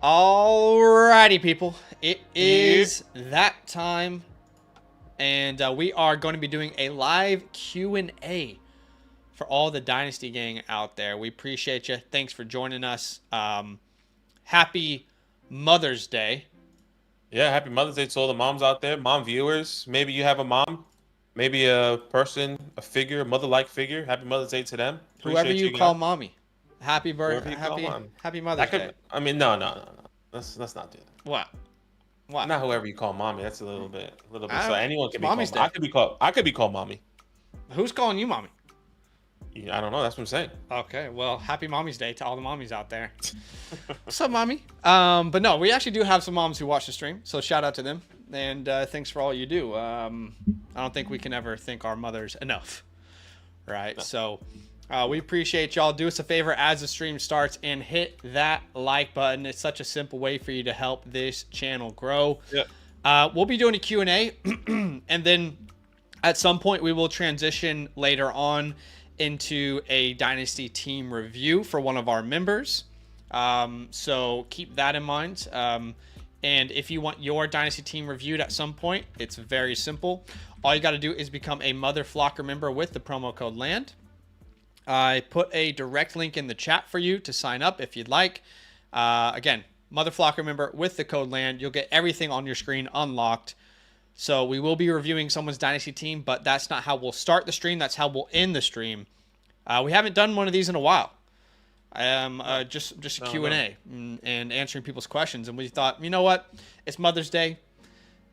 Alrighty, people. It is that time, and we are going to be doing a live Q&A for all the Dynasty gang out there. We appreciate you. Thanks for joining us. Happy Mother's Day. Yeah, happy Mother's Day to all the moms out there, mom viewers. Maybe you have a mom, maybe a person, a figure, a mother-like figure. Happy Mother's Day to them. Whoever Appreciate you you call guys. mommy. Happy Whoever birthday. you call Happy mom. Happy Mother's That Day. could. I mean, no. Let's not do that. What? What? Not whoever you call mommy. That's a little bit. So anyone can be Mommy's called. Day. I could be called mommy. Who's calling you mommy? Yeah, I don't know. That's what I'm saying. Okay, well, happy Mommy's Day to all the mommies out there. What's up, mommy? But no, we actually do have some moms who watch the stream, so shout out to them, and thanks for all you do. I don't think we can ever thank our mothers enough, right? No. So we appreciate y'all. Do us a favor as the stream starts and hit that like button. It's such a simple way for you to help this channel grow. Yeah. We'll be doing a Q&A, and then at some point we will transition later on into a Dynasty team review for one of our members. So keep that in mind. And if you want your Dynasty team reviewed at some point, it's very simple. All you got to do is become a Mother Flocker member with the promo code LAND. I put a direct link in the chat for you to sign up if you'd like. Again, Mother Flocker member with the code LAND. You'll get everything on your screen unlocked. So we will be reviewing someone's Dynasty team, but that's not how we'll start the stream. That's how we'll end the stream. We haven't done one of these in a while. Just a Q&A and answering people's questions. And we thought, you know what? It's Mother's Day.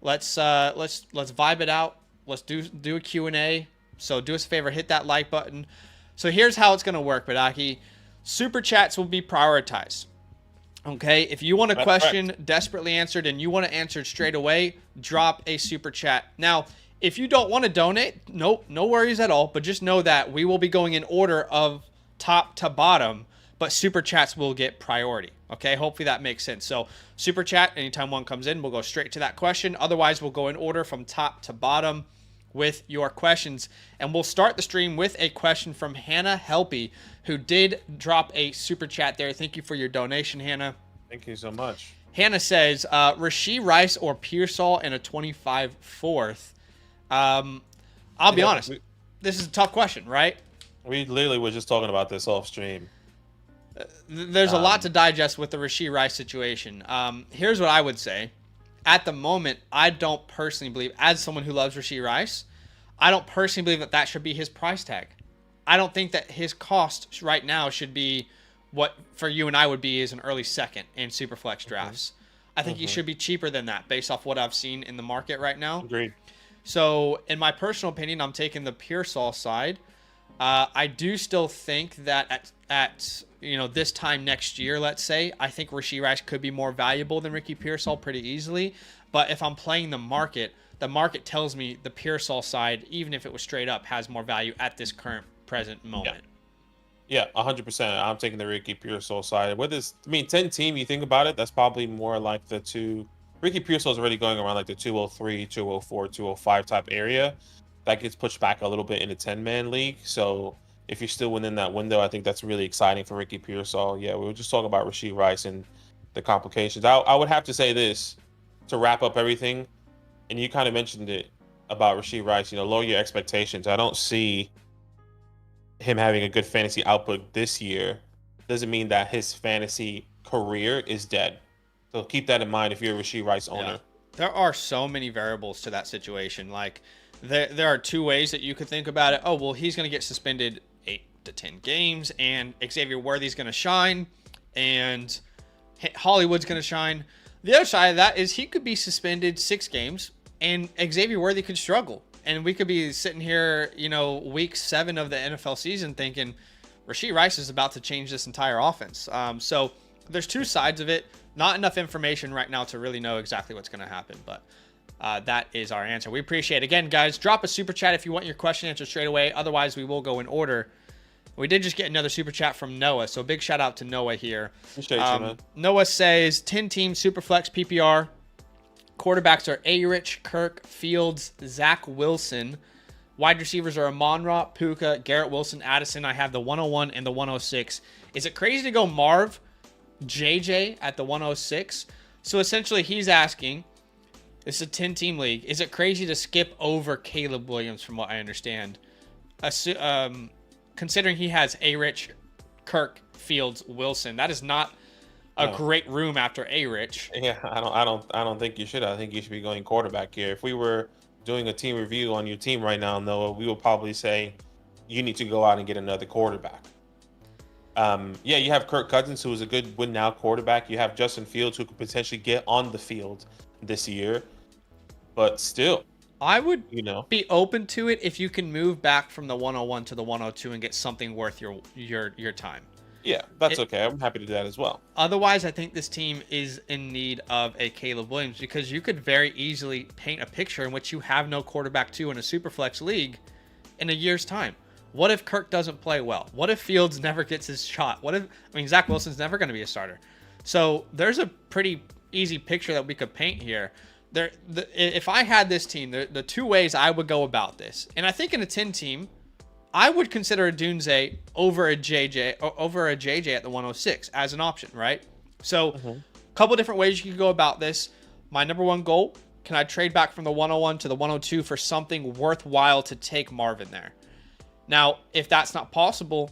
Let's vibe it out. Let's do a Q&A. So do us a favor, hit that like button. So here's how it's going to work, Badaki. Super chats will be prioritized. Okay, if you want a question desperately answered and you want to answer it straight away, drop a super chat. Now, if you don't want to donate, no worries at all. But just know that we will be going in order of top to bottom, but super chats will get priority. Okay, hopefully that makes sense. So super chat, anytime one comes in, we'll go straight to that question. Otherwise, we'll go in order from top to bottom with your questions. And we'll start the stream with a question from Hannah Helpy, who did drop a super chat there. Thank you for your donation, Hannah. Thank you so much. Hannah says, Rashee Rice or Pearsall in a 25 fourth. I'll be honest. This is a tough question, right? We literally were just talking about this off stream. There's a lot to digest with the Rashee Rice situation. Here's what I would say. At the moment, I don't personally believe, as someone who loves Rashee Rice, I don't personally believe that should be his price tag. I don't think that his cost right now should be what for you and I would be is an early second in SuperFlex drafts. I think he should be cheaper than that based off what I've seen in the market right now. Agreed. So, in my personal opinion, I'm taking the Pearsall side. I do still think that at this time next year, let's say, I think Rashee Rice could be more valuable than Ricky Pearsall pretty easily. But if I'm playing the market tells me the Pearsall side, even if it was straight up, has more value at this present moment. Yeah, 100%. I'm taking the Ricky Pearsall side. 10 team, you think about it, that's probably more like the two. Ricky Pearsall is already going around like the 203, 204, 205 type area. That gets pushed back a little bit in a 10-man league. So if you're still within that window, I think that's really exciting for Ricky Pearsall. Yeah, we were just talking about Rashee Rice and the complications. I would have to say this to wrap up everything, and you kind of mentioned it about Rashee Rice, lower your expectations. I don't see him having a good fantasy output this year. Doesn't mean that his fantasy career is dead. So keep that in mind if you're a Rashee Rice owner. Yeah. There are so many variables to that situation. Like there are two ways that you could think about it. Oh, well, he's going to get suspended 8 to 10 games, and Xavier Worthy's going to shine, and Hollywood's going to shine. The other side of that is he could be suspended 6 games, and Xavier Worthy could struggle. And we could be sitting here, week 7 of the NFL season thinking Rashee Rice is about to change this entire offense. So there's two sides of it. Not enough information right now to really know exactly what's going to happen, but that is our answer. We appreciate it. Again, guys, drop a super chat if you want your question answered straight away. Otherwise, we will go in order. We did just get another super chat from Noah, so big shout out to Noah here. Appreciate you, man. Noah says 10 team SuperFlex PPR. Quarterbacks are A-Rich, Kirk, Fields, Zach Wilson. Wide receivers are Amon-Ra, Puka, Garrett Wilson, Addison. I have the 101 and the 106. Is it crazy to go Marv JJ at the 106. So essentially he's asking, this is a 10-team league. Is it crazy to skip over Caleb Williams from what I understand? Considering he has A-Rich, Kirk, Fields, Wilson. That is not a great room after A-Rich. Yeah, I don't think you should. I think you should be going quarterback here. If we were doing a team review on your team right now, Noah, we would probably say you need to go out and get another quarterback. Yeah, you have Kirk Cousins, who is a good win now quarterback. You have Justin Fields, who could potentially get on the field this year. But still, I would be open to it if you can move back from the 101 to the 102 and get something worth your time. Yeah, that's okay. I'm happy to do that as well. Otherwise, I think this team is in need of a Caleb Williams, because you could very easily paint a picture in which you have no quarterback two in a SuperFlex league in a year's time. What if Kirk doesn't play well? What if Fields never gets his shot? Zach Wilson's never going to be a starter. So there's a pretty easy picture that we could paint here. If I had this team, the two ways I would go about this, and I think in a 10 team, I would consider a Dunze over a JJ at the 106 as an option, right? So a couple different ways you could go about this. My number one goal, can I trade back from the 101 to the 102 for something worthwhile to take Marvin there? Now, if that's not possible,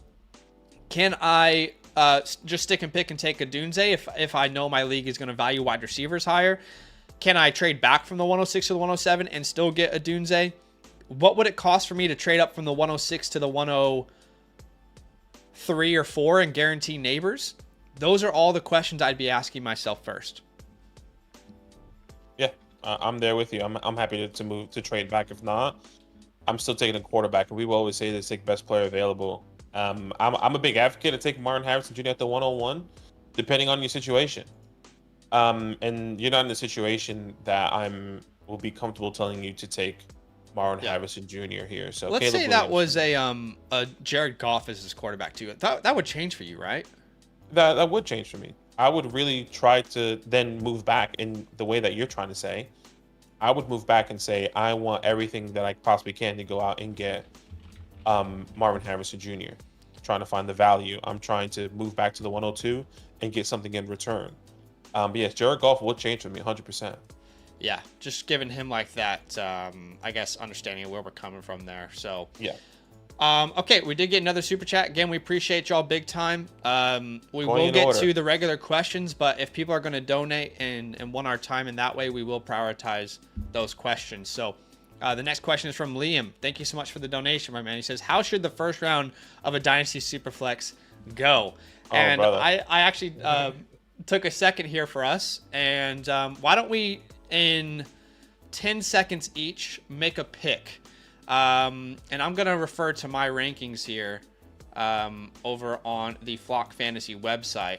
can I just stick and pick and take a Dunze if I know my league is going to value wide receivers higher? Can I trade back from the 106 to the 107 and still get a Dunze? What would it cost for me to trade up from the 106 to the 103 or 4 and guarantee neighbors? Those are all the questions I'd be asking myself first. Yeah, I'm there with you. I'm happy to move to trade back. If not, I'm still taking a quarterback, and we will always say to take best player available. I'm a big advocate to take Martin Harrison Jr. at the 101, depending on your situation. And you're not in a situation that will be comfortable telling you to take Martin Harrison Jr. here. So let's say that was a Jared Goff as his quarterback too. That would change for you, right? That would change for me. I would really try to then move back in the way that you're trying to say. I would move back and say, I want everything that I possibly can to go out and get Marvin Harrison Jr. Trying to find the value. I'm trying to move back to the 102 and get something in return. But yes, Jared Goff will change for me 100%. Yeah, just giving him like that, I guess, understanding of where we're coming from there. So yeah. Okay, we did get another super chat. Again, we appreciate y'all big time. We will get to the regular questions, but if people are going to donate and want our time in that way, we will prioritize those questions. So the next question is from Liam. Thank you so much for the donation, my man. He says, how should the first round of a Dynasty Superflex go? And brother. I actually took a second here for us. And why don't we, in 10 seconds each, make a pick? And I'm going to refer to my rankings here over on the Flock Fantasy website.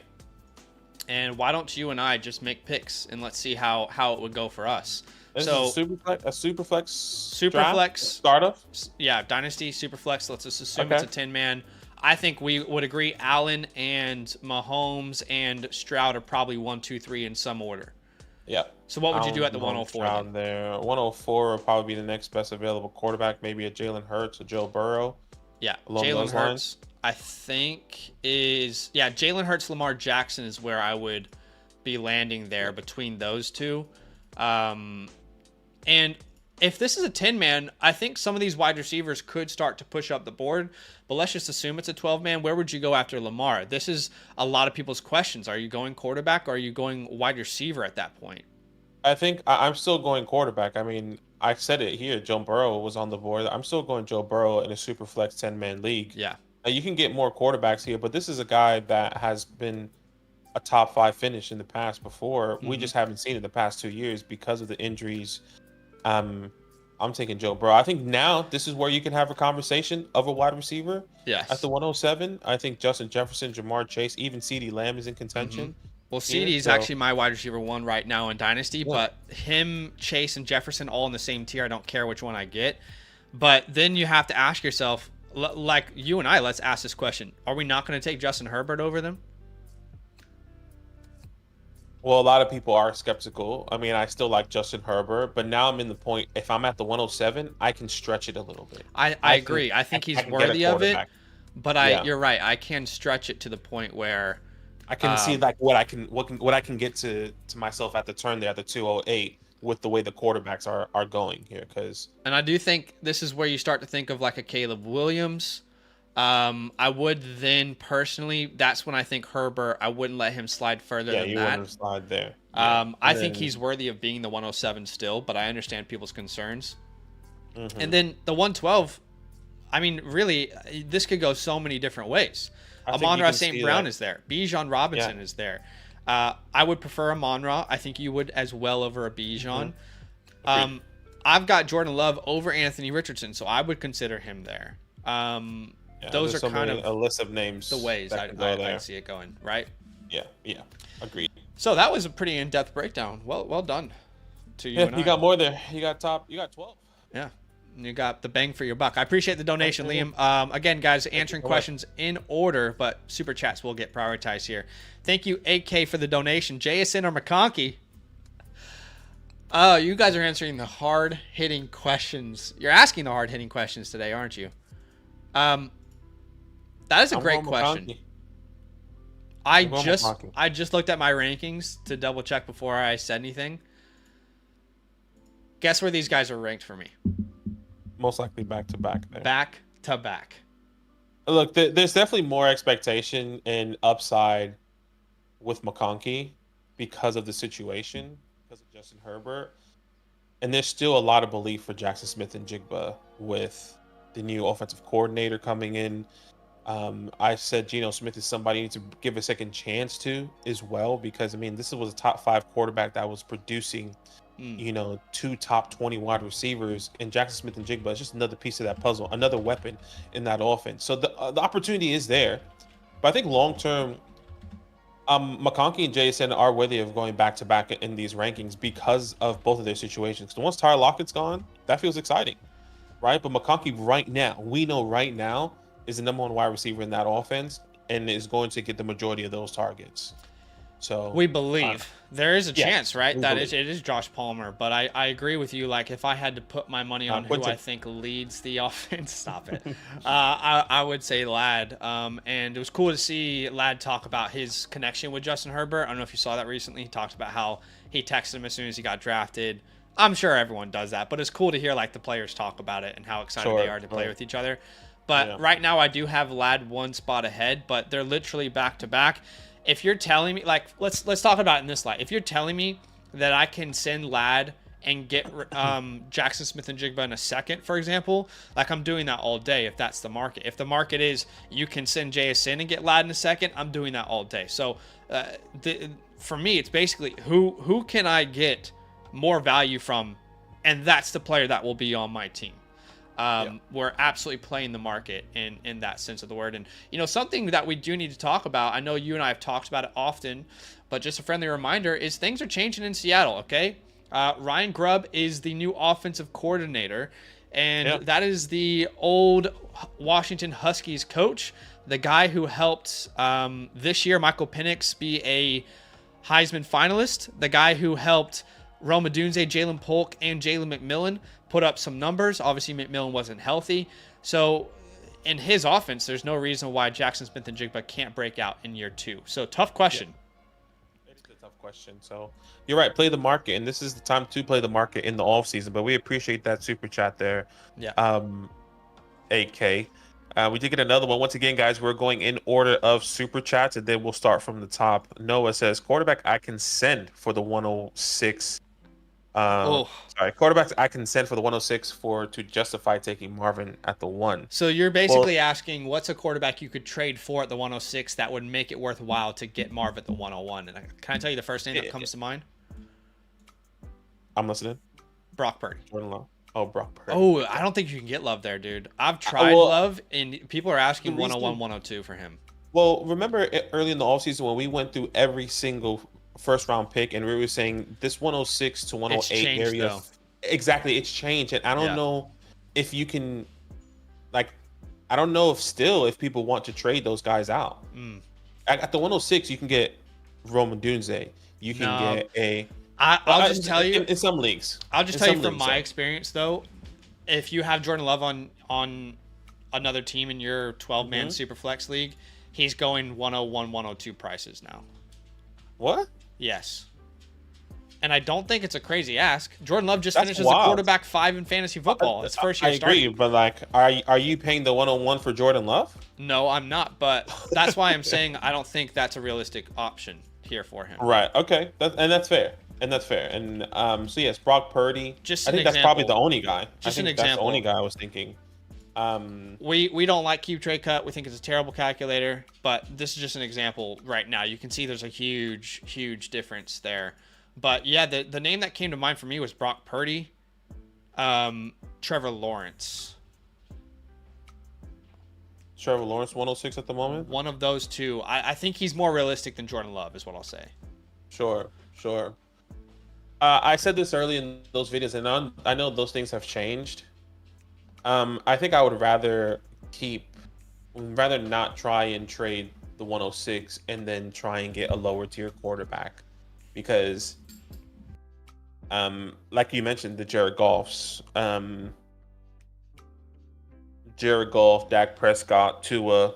And why don't you and I just make picks and let's see how it would go for us. This is a Superflex startup? Yeah, Dynasty Superflex. Let's just assume it's a 10-man. I think we would agree Allen and Mahomes and Stroud are probably 1, 2, 3 in some order. Yeah. So what would you do at the 104? Down there, 104 will probably be the next best available quarterback. Maybe a Jalen Hurts or Joe Burrow. Yeah, Jalen Hurts, I think Jalen Hurts, Lamar Jackson is where I would be landing there between those two. And if this is a 10-man, I think some of these wide receivers could start to push up the board. But let's just assume it's a 12-man. Where would you go after Lamar? This is a lot of people's questions. Are you going quarterback or are you going wide receiver at that point? I think I'm still going quarterback. I mean, I said it here. Joe Burrow was on the board. I'm still going Joe Burrow in a Superflex 10-man league. Yeah. Now, you can get more quarterbacks here, but this is a guy that has been a top 5 finish in the past before. We just haven't seen it the past 2 years because of the injuries. I'm taking Joe Burrow. I think now this is where you can have a conversation of a wide receiver. Yes. At the 107, I think Justin Jefferson, Jamar Chase, even CeeDee Lamb is in contention. Well, CeeDee is actually my wide receiver 1 right now in Dynasty, but him, Chase, and Jefferson all in the same tier. I don't care which one I get. But then you have to ask yourself, like you and I, let's ask this question. Are we not going to take Justin Herbert over them? Well, a lot of people are skeptical. I mean, I still like Justin Herbert, but now I'm in the point, if I'm at the 107, I can stretch it a little bit. I agree. I think he's worthy of it, but you're right. I can stretch it to the point where I can see like what I can get to myself at the turn there at the 208 with the way the quarterbacks are going here. Because And I do think this is where you start to think of like a Caleb Williams. I would then personally, that's when I think Herbert, I wouldn't let him slide further than you that. want to slide there. Yeah. I think he's worthy of being the 107 still, but I understand people's concerns. And then the 112, I mean, really, this could go so many different ways. Amon-Ra St. Brown is there. Bijan Robinson is there. I would prefer Amon-Ra. I think you would as well over a Bijan. I've got Jordan Love over Anthony Richardson, so I would consider him there. Those are kind of a list of names. The ways I see it going, right? Yeah, agreed. So that was a pretty in-depth breakdown. Well done to you. You got more there. You got 12. Yeah. You got the bang for your buck. I appreciate the donation, Liam. Again, guys, answering questions in order, but super chats will get prioritized here. Thank you, AK, for the donation. JSN or McConkey? Oh, you guys are answering the hard-hitting questions. You're asking the hard-hitting questions today, aren't you? That is a great question. I just looked at my rankings to double check before I said anything. Guess where these guys are ranked for me? Most likely back to back. Back to back. Look, there's definitely more expectation and upside with McConkey because of the situation, because of Justin Herbert, and there's still a lot of belief for Jackson Smith and Jigba with the new offensive coordinator coming in. I said Geno Smith is somebody you need to give a second chance to as well, because I mean this was a top 5 quarterback that was producing, 2 top 20 wide receivers, and Jackson Smith and Jigba is just another piece of that puzzle, another weapon in that offense. So the opportunity is there, but I think long term, McConkey and JSN are worthy of going back to back in these rankings because of both of their situations. The once Tyler Lockett's gone, that feels exciting, right? But McConkey right now, we know right now, is the number 1 wide receiver in that offense and is going to get the majority of those targets. So we believe there is a chance, right? That it is Josh Palmer, but I agree with you. Like if I had to put my money on who I think leads the offense, stop it. I would say Ladd. And it was cool to see Ladd talk about his connection with Justin Herbert. I don't know if you saw that recently. He talked about how he texted him as soon as he got drafted. I'm sure everyone does that, but it's cool to hear like the players talk about it and how excited they are to play with each other. But right now I do have Ladd 1 spot ahead, but they're literally back to back. If you're telling me, like, let's talk about it in this light. If you're telling me that I can send Ladd and get Jackson Smith and Jigba in a second, for example, like I'm doing that all day if that's the market. If the market is you can send JSN and get Ladd in a second, I'm doing that all day. So for me, it's basically who can I get more value from, and that's the player that will be on my team. We're absolutely playing the market in that sense of the word. And, something that we do need to talk about, I know you and I have talked about it often, but just a friendly reminder is things are changing in Seattle, okay? Ryan Grubb is the new offensive coordinator, and that is the old Washington Huskies coach, the guy who helped this year Michael Penix be a Heisman finalist, the guy who helped Rome Odunze, Jalen Polk, and Jalen McMillan put up some numbers. Obviously, McMillan wasn't healthy. So in his offense, there's no reason why Jackson Smith and Jigba can't break out in year 2. So tough question. Yeah. It is a tough question. So you're right. Play the market. And this is the time to play the market in the offseason. But we appreciate that super chat there. Yeah. AK. We did get another one. Once again, guys, we're going in order of super chats, and then we'll start from the top. Noah says, quarterback I can send for the 106. Quarterbacks I can send for the 106 to justify taking Marvin at the 1. So you're basically asking what's a quarterback you could trade for at the 106 that would make it worthwhile to get Marv at the 101. And can I tell you the first name that comes to mind? I'm listening. Brock Purdy. Jordan Love. Oh, Brock Purdy. Oh, I don't think you can get Love there, dude. I've tried Love, and people are asking 101, 102 for him. Well, remember early in the offseason when we went through every single first round pick and we were saying this 106 to 108 area though. Exactly, it's changed, and I don't know if you can, like, I don't know if people want to trade those guys out. At the 106 you can get Roman Dunze, you can get I'll just tell you in some leagues. I'll just tell you from my experience though, if you have Jordan Love on another team in your 12-man SuperFlex league, He's going 101, 102 prices now. What? Yes. And I don't think it's a crazy ask. Jordan Love just That's finished as wild. a quarterback 5 in fantasy football. His first year I agree, starting. but like, are you paying the 101 for Jordan Love? No, I'm not. But that's why I'm saying I don't think that's a realistic option here for him. Right. Okay. That's fair. And that's fair. And so yes, Brock Purdy. Just I an think that's probably the example. only guy. Just I an think that's the example. only guy I was thinking. We don't like Cube Trade Cut. We think it's a terrible calculator, but this is just an example right now. You can see there's a huge difference there. But yeah, the name that came to mind for me was Brock Purdy, Trevor Lawrence. Trevor Lawrence 106 at the moment. One of those two. I think he's more realistic than Jordan Love, is what I'll say. Sure. I said this early in those videos, and I know those things have changed. I think I would rather not try and trade the 106 and then try and get a lower tier quarterback, because like you mentioned, the Jared Goffs, Dak Prescott, Tua.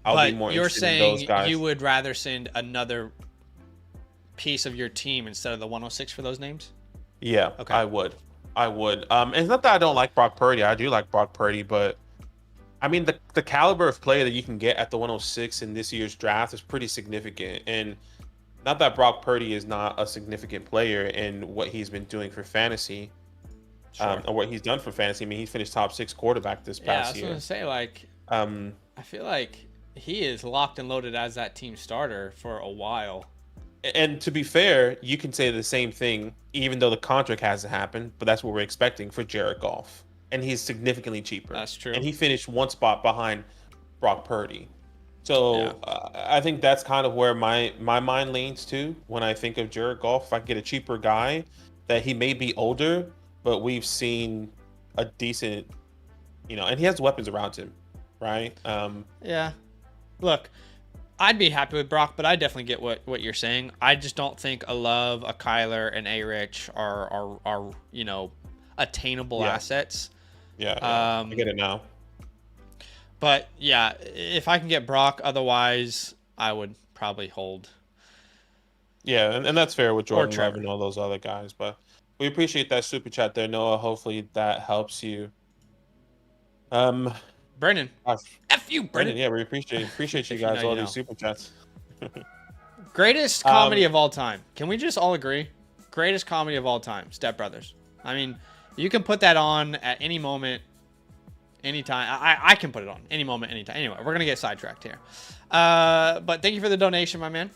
I'll be more you're interested in those saying guys. you would rather send another piece of your team instead of the 106 for those names? Yeah, Okay. I would. And it's not that I don't like Brock Purdy. I do like Brock Purdy, but I mean the caliber of player that you can get at the 106 in this year's draft is pretty significant. And not that Brock Purdy is not a significant player in what he's been doing for fantasy, Sure. or what he's done for fantasy. I mean, he finished top 6 quarterback this Yeah, I past was year. gonna say, like, Um, I feel like he is locked and loaded as that team starter for a while. And to be fair, you can say the same thing, even though the contract hasn't happened, but that's what we're expecting for Jared Goff. And he's significantly cheaper. That's true. And he finished one spot behind Brock Purdy. So Yeah. I think that's kind of where my mind leans to when I think of Jared Goff. If I get a cheaper guy, that he may be older, but we've seen a decent, and he has weapons around him, right? Yeah. Look, I'd be happy with Brock, but I definitely get what you're saying. I just don't think a Love, a Kyler, and a Rich are attainable assets. Yeah, I get it now. But yeah, if I can get Brock, otherwise I would probably hold. Yeah, and that's fair with Jordan Love Trevor. and all those other guys. But we appreciate that super chat there, Noah. Hopefully that helps you. Brennan. F you, Brendan, Brennan. yeah, we appreciate you If you guys, know, you all know. these super chats. Greatest comedy of all time. Can we just all agree? Greatest comedy of all time. Step Brothers. I mean, you can put that on at any moment, anytime. I can put it on any moment, anytime. Anyway, we're going to get sidetracked here. But thank you for the donation, my man.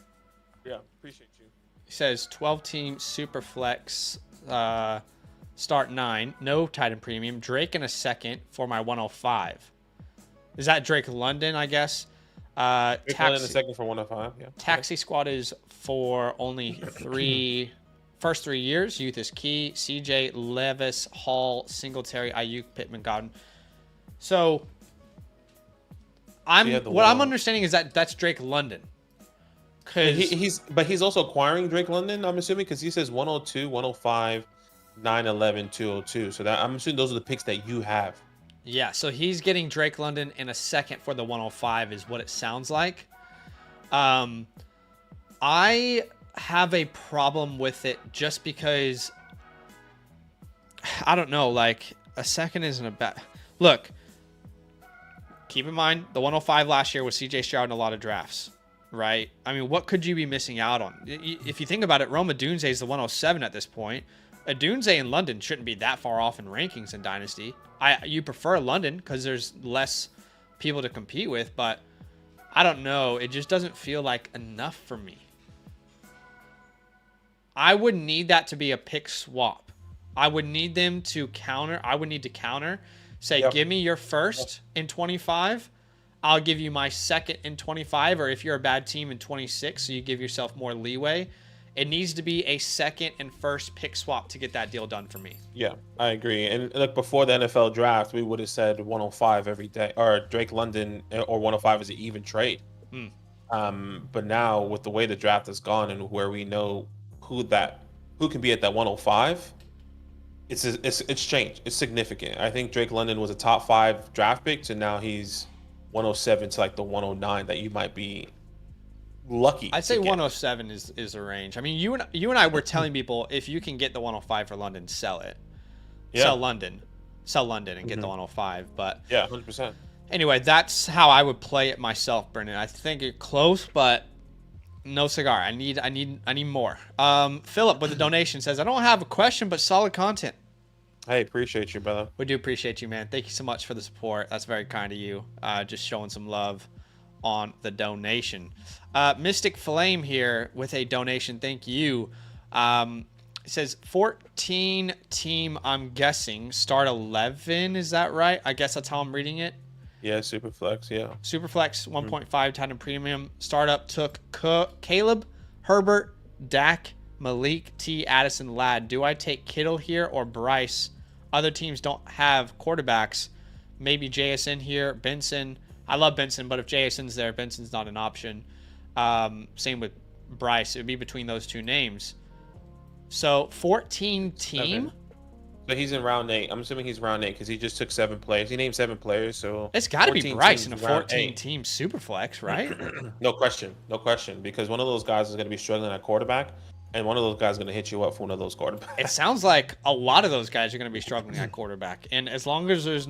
Yeah, appreciate you. He says 12-team SuperFlex, start 9. No Titan Premium. Drake in a second for my 105. Is that Drake London, I guess? In a second for 105. Yeah. Taxi Squad is for only first 3 years. Youth is key. CJ, Levis, Hall, Singletary, Ayuk, Pittman, Godwin. So what I'm understanding is that that's Drake London. He's also acquiring Drake London, I'm assuming, because he says 102, 105, 911, 202. So that I'm assuming those are the picks that you have. Yeah, so he's getting Drake London in a second for the 105 is what it sounds like. I have a problem with it just because I don't know, like a second isn't a bad look. Keep in mind the 105 last year was CJ Stroud in a lot of drafts, right? I mean, what could you be missing out on? If you think about it, Rome Odunze is the 107 at this point. Odunze in London shouldn't be that far off in rankings in Dynasty. You prefer London because there's less people to compete with, but I don't know. It just doesn't feel like enough for me. I would need that to be a pick swap. I would need them to counter. I would need to counter. Say, give me your first in 25. I'll give you my second in 25. Or if you're a bad team in 26, so you give yourself more leeway. It needs to be a second and first pick swap to get that deal done for me. Yeah, I agree. And look, before the NFL draft, we would have said 105 every day, or Drake London, or 105 is an even trade. But now with the way the draft has gone and where we know who can be at that 105, it's changed. It's significant. I think Drake London was a top 5 draft pick, so now he's 107 to like the 109 that you might be lucky I'd to say get. 107 is a range. I mean, you and I were telling people if you can get the 105 for London, sell it. Yeah. Sell London and get the 105. But Yeah, 100%. anyway, that's how I would play it myself, Brendan. I think it's close, but no cigar. I need more. Philip with the donation says, I don't have a question, but solid content. Hey, appreciate you, brother. We do appreciate you, man. Thank you so much for the support. That's very kind of you. Just showing some love on the donation. Mystic Flame here with a donation. Thank you. It says 14 team, I'm guessing. Start 11, is that right? I guess that's how I'm reading it. Yeah, SuperFlex, yeah. SuperFlex 1.5 Titan Premium. Startup took Caleb, Herbert, Dak, Malik, T, Addison, Ladd. Do I take Kittle here or Bryce? Other teams don't have quarterbacks. Maybe JSN here, Benson. I love Benson, but if JSN's there, Benson's not an option. Same with Bryce. It would be between those two names. So 14 team. Okay. So he's in round 8. I'm assuming he's round 8 because he just took 7 players. He named 7 players, so It's got to be 14 Bryce in a teams round 14 8. team Superflex, right? No question, because one of those guys is going to be struggling at quarterback, and one of those guys is going to hit you up for one of those quarterbacks. It sounds like a lot of those guys are going to be struggling at quarterback. And as long as this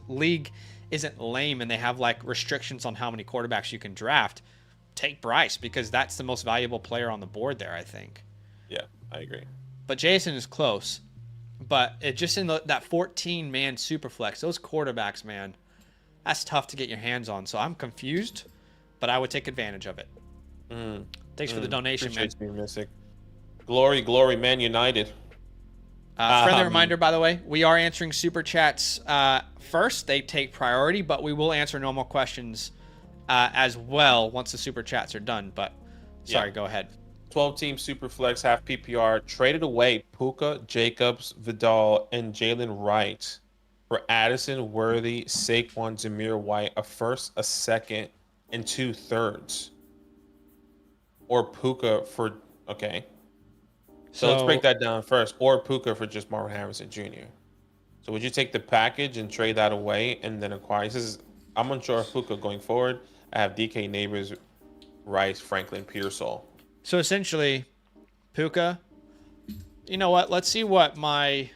league isn't lame and they have like restrictions on how many quarterbacks you can draft, take Bryce because that's the most valuable player on the board there, I think. Yeah, I agree. But Jason is close. But it just in that 14-man Superflex, those quarterbacks, man, that's tough to get your hands on. So I'm confused, but I would take advantage of it. Thanks for the donation, man. Appreciate you, Mystic. Glory, Man United. Friendly reminder, by the way, we are answering super chats first. They take priority, but we will answer normal questions as well once the super chats are done. But sorry, go ahead. 12-team Superflex, half PPR, traded away Puka, Jacobs, Vidal, and Jalen Wright for Addison, Worthy, Saquon, Zamir White, a first, a second, and 2 thirds. Or Puka for, okay. So let's break that down first. Or Puka for just Marvin Harrison Jr. So would you take the package and trade that away and then acquire? I'm unsure of Puka going forward. I have DK Neighbors, Rice, Franklin, Pearsall. So essentially, Puka, you know what? Let's see what I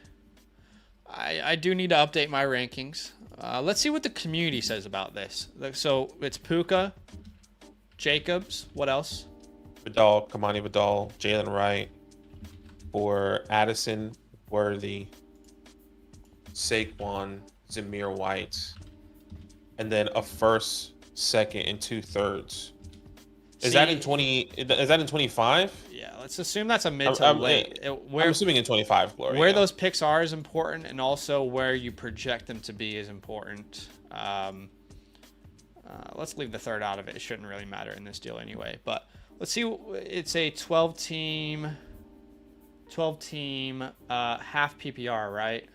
do need to update my rankings. Let's see what the community says about this. So it's Puka, Jacobs, what else? Vidal, Kamani Vidal, Jalen Wright, for Addison, Worthy, Saquon, Zamir White, and then a first, second, and 2 thirds. Is that in 25? Yeah, let's assume that's a mid to late. I'm assuming in 25, Glory. Where those picks are is important, and also where you project them to be is important. Let's leave the third out of it. It shouldn't really matter in this deal anyway. But let's see. It's a 12-team, half PPR, right?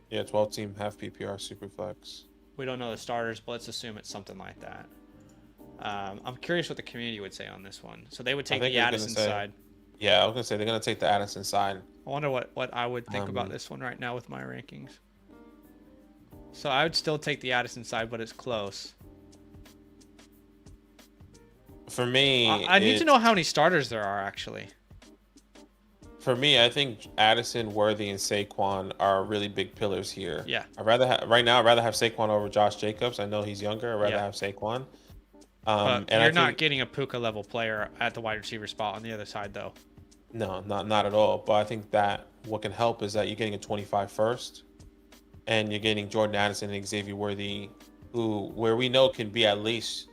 Yeah, 12-team, half PPR, Superflex. We don't know the starters, but let's assume it's something like that. I'm curious what the community would say on this one. So they would take the Addison side. Yeah, I was going to say they're going to take the Addison side. I wonder what I would think about this one right now with my rankings. So I would still take the Addison side, but it's close. For me, I need to know how many starters there are, actually. For me, I think Addison, Worthy, and Saquon are really big pillars here. Yeah. I'd rather have Saquon over Josh Jacobs. I know he's younger. I'd rather have Saquon. But you're not getting a Puka level player at the wide receiver spot on the other side, though. No, not at all. But I think that what can help is that you're getting a 25 first, and you're getting Jordan Addison and Xavier Worthy, where we know can be at least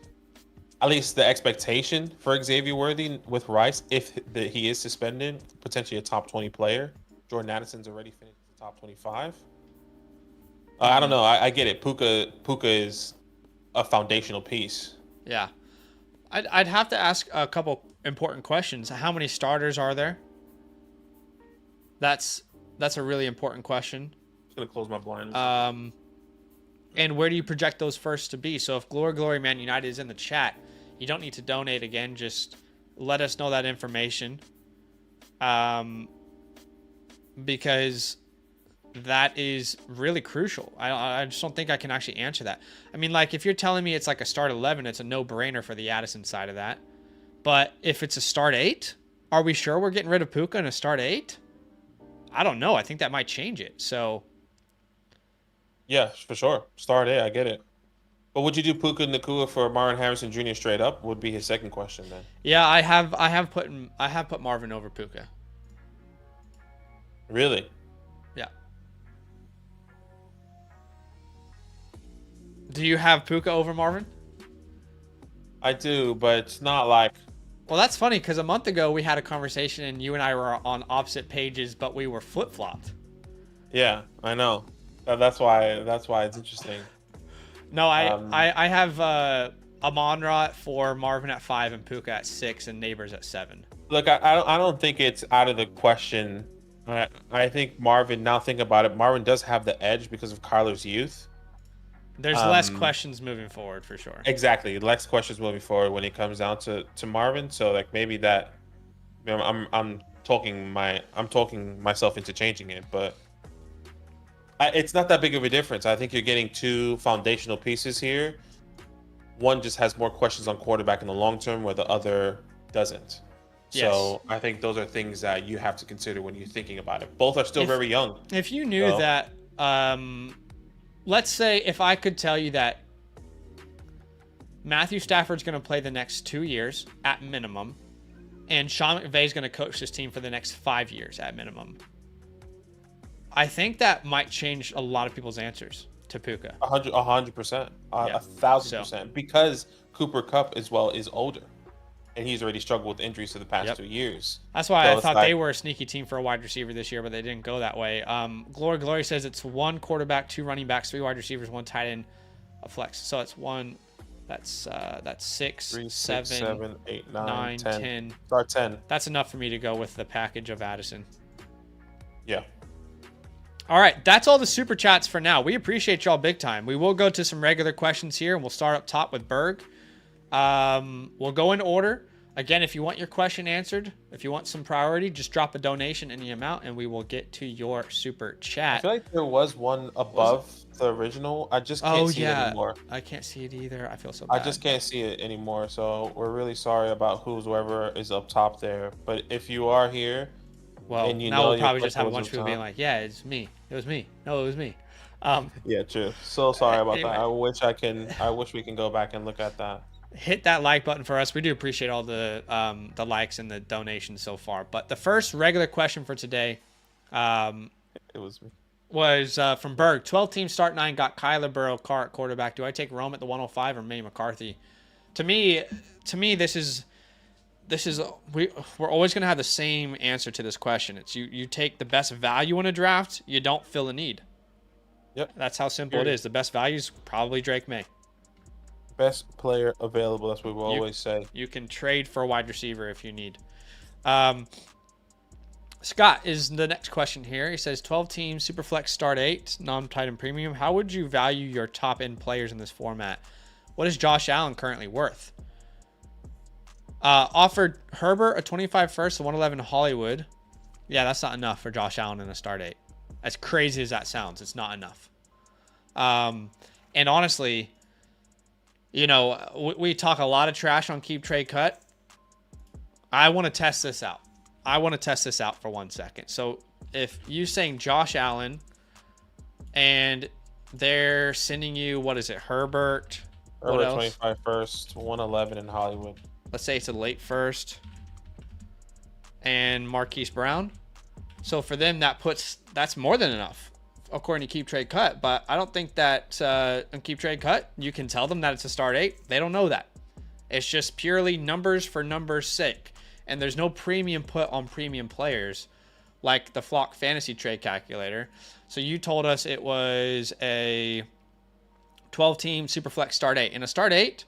the expectation for Xavier Worthy with Rice, if he is suspended, potentially a top 20 player. Jordan Addison's already finished the top 25. I don't know. I get it. Puka is a foundational piece. Yeah. I'd have to ask a couple important questions. How many starters are there? That's a really important question. I'm going to close my blinds. And where do you project those first to be? So if Glory Man United is in the chat, you don't need to donate again. Just let us know that information. Because that is really crucial. I just don't think I can actually answer that. I mean, like, if you're telling me it's like a start 11, it's a no-brainer for the Addison side of that. But if it's a start 8, are we sure we're getting rid of Puka in a start 8? I don't know. I think that might change it. So, Yeah, for sure. Start A, I get it. But would you do Puka Nakua for Marvin Harrison Jr. straight up? Would be his second question then. yeah, I have put Marvin over Puka. Really? Yeah. Do you have Puka over Marvin? I do, but it's not like. Well, that's funny because a month ago we had a conversation and you and I were on opposite pages, but we were flip-flopped. Yeah, I know. That's why it's interesting. No, I have Amon-Ra at 4, Marvin at 5, and Puka at 6, and Neighbors at 7. Look, I don't think it's out of the question. I think Marvin. Now think about it. Marvin does have the edge because of Kyler's youth. There's less questions moving forward for sure. Exactly, less questions moving forward when it comes down to Marvin. So like maybe that. I'm talking myself into changing it, but it's not that big of a difference. I think you're getting two foundational pieces here. One just has more questions on quarterback in the long term, where the other doesn't. Yes. So I think those are things that you have to consider when you're thinking about it. Both are still very young. If you knew that, let's say if I could tell you that Matthew Stafford's going to play the next 2 years at minimum, and Sean McVay's going to coach this team for the next 5 years at minimum, I think that might change a lot of people's answers to Puka. 100%, 1,000%, because Cooper Kupp is older, and he's already struggled with injuries for the past 2 years. That's why I thought they were a sneaky team for a wide receiver this year, but they didn't go that way. Glory says it's 1 quarterback, 2 running backs, 3 wide receivers, 1 tight end, a flex. So it's 1. That's 6, 3, 7, 6, 7, 8, 9, 10. Start 10. That's enough for me to go with the package of Addison. Yeah. All right, that's all the super chats for now. We appreciate y'all big time. We will go to some regular questions here, and we'll start up top with Berg. We'll go in order. Again, if you want your question answered, if you want some priority, just drop a donation in the amount, and we will get to your super chat. I feel like there was one above the original. I just can't see it anymore. I can't see it either. I feel so bad. I just can't see it anymore, so we're really sorry about whoever is up top there. But if you are here, well, and now we'll probably just have a bunch of people being like, yeah, it's me. It was me. No, it was me. Yeah, true. So sorry about that. I wish we can go back and look at that. Hit that like button for us. We do appreciate all the likes and the donations so far. But the first regular question for today it was me. Was from Berg. 12 teams start 9, got Kyler Burrow, Carr at quarterback. Do I take Rome at the 105 or Manny McCarthy? To me, we're always going to have the same answer to this question. It's you take the best value in a draft, you don't fill a need. Yep. That's how simple it is. The best value is probably Drake May. Best player available. That's what we always say. You can trade for a wide receiver if you need. Scott is the next question here. He says 12 teams, SuperFlex start 8, non-tight end premium. How would you value your top end players in this format? What is Josh Allen currently worth? Offered Herbert a 25 first, a 111 Hollywood. Yeah, that's not enough for Josh Allen in a start 8. As crazy as that sounds, it's not enough. And honestly, you know, we talk a lot of trash on Keep Trade Cut. I want to test this out. For 1 second. So if you're saying Josh Allen and they're sending you, what is it, Herbert? What else? 25 first, 111 in Hollywood. Let's say it's a late first and Marquise Brown. So for them, that's more than enough, according to Keep Trade Cut. But I don't think that on Keep Trade Cut, you can tell them that it's a start 8. They don't know that. It's just purely numbers for numbers' sake. And there's no premium put on premium players like the Flock Fantasy Trade Calculator. So you told us it was a 12-team SuperFlex start 8. In a start 8,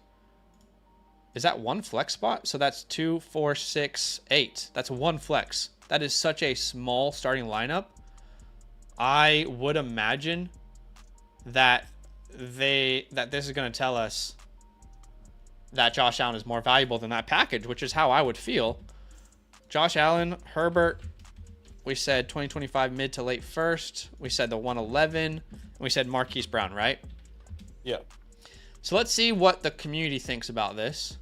is that one flex spot? So that's 2, 4, 6, 8. That's one flex. That is such a small starting lineup. I would imagine that this is going to tell us that Josh Allen is more valuable than that package, which is how I would feel. Josh Allen, Herbert We said 2025 mid to late first. We said the 111. And we said Marquise Brown, right? Yeah. So let's see what the community thinks about this.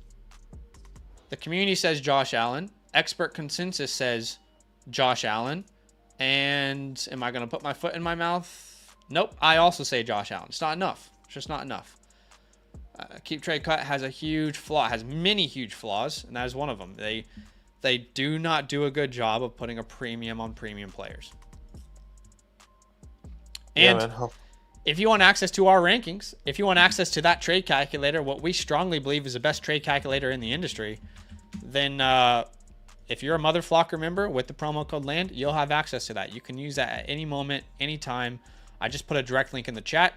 The community says Josh Allen. Expert consensus says Josh Allen. And am I going to put my foot in my mouth? Nope. I also say Josh Allen. It's not enough. It's just not enough. Keep Trade Cut has a huge flaw. It has many huge flaws, and that is one of them. They do not do a good job of putting a premium on premium players. And yeah, man. If you want access to our rankings, if you want access to that trade calculator, what we strongly believe is the best trade calculator in the industry, then if you're a Mother Flocker member with the promo code LAND, you'll have access to that. You can use that at any moment, anytime. I just put a direct link in the chat.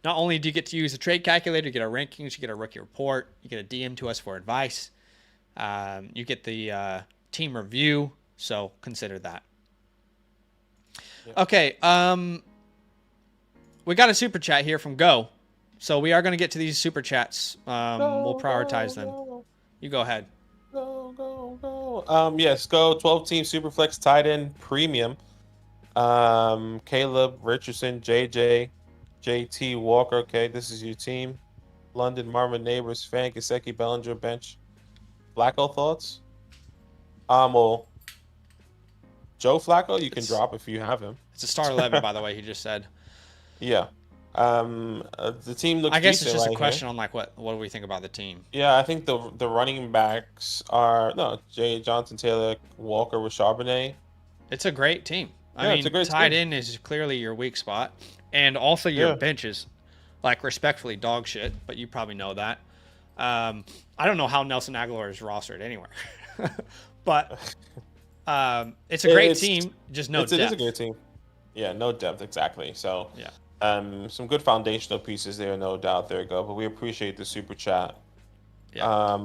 Not only do you get to use the trade calculator, you get our rankings, you get our rookie report, you get a DM to us for advice, you get the team review, so consider that. Yep. Okay, we got a super chat here from Go, so we are going to get to these super chats. We'll prioritize them. You go ahead. Go. Yes, Go 12-team SuperFlex tight end premium. Caleb Richardson, JT Walker. Okay, this is your team. London, Marvin Neighbors, Fan, Gesicki, Bellinger, bench. Flacco thoughts? Well, Joe Flacco, you can drop if you have him. It's a star 11, by the way. He just said. Yeah. The team looks. I guess it's just right a question here. on like what do we think about the team? Yeah, I think the running backs are Jay Johnson, Taylor, Walker with Charbonnet. It's a great team. I mean, it's a great tight team. end is clearly your weak spot, and also your benches, like respectfully dog shit. But you probably know that. I don't know how Nelson Aguilar is rostered anywhere, but it's a great team. Just no depth. It is a great team. Yeah, no depth exactly. So yeah. Some good foundational pieces there, no doubt. There you go. But we appreciate the super chat. Yeah.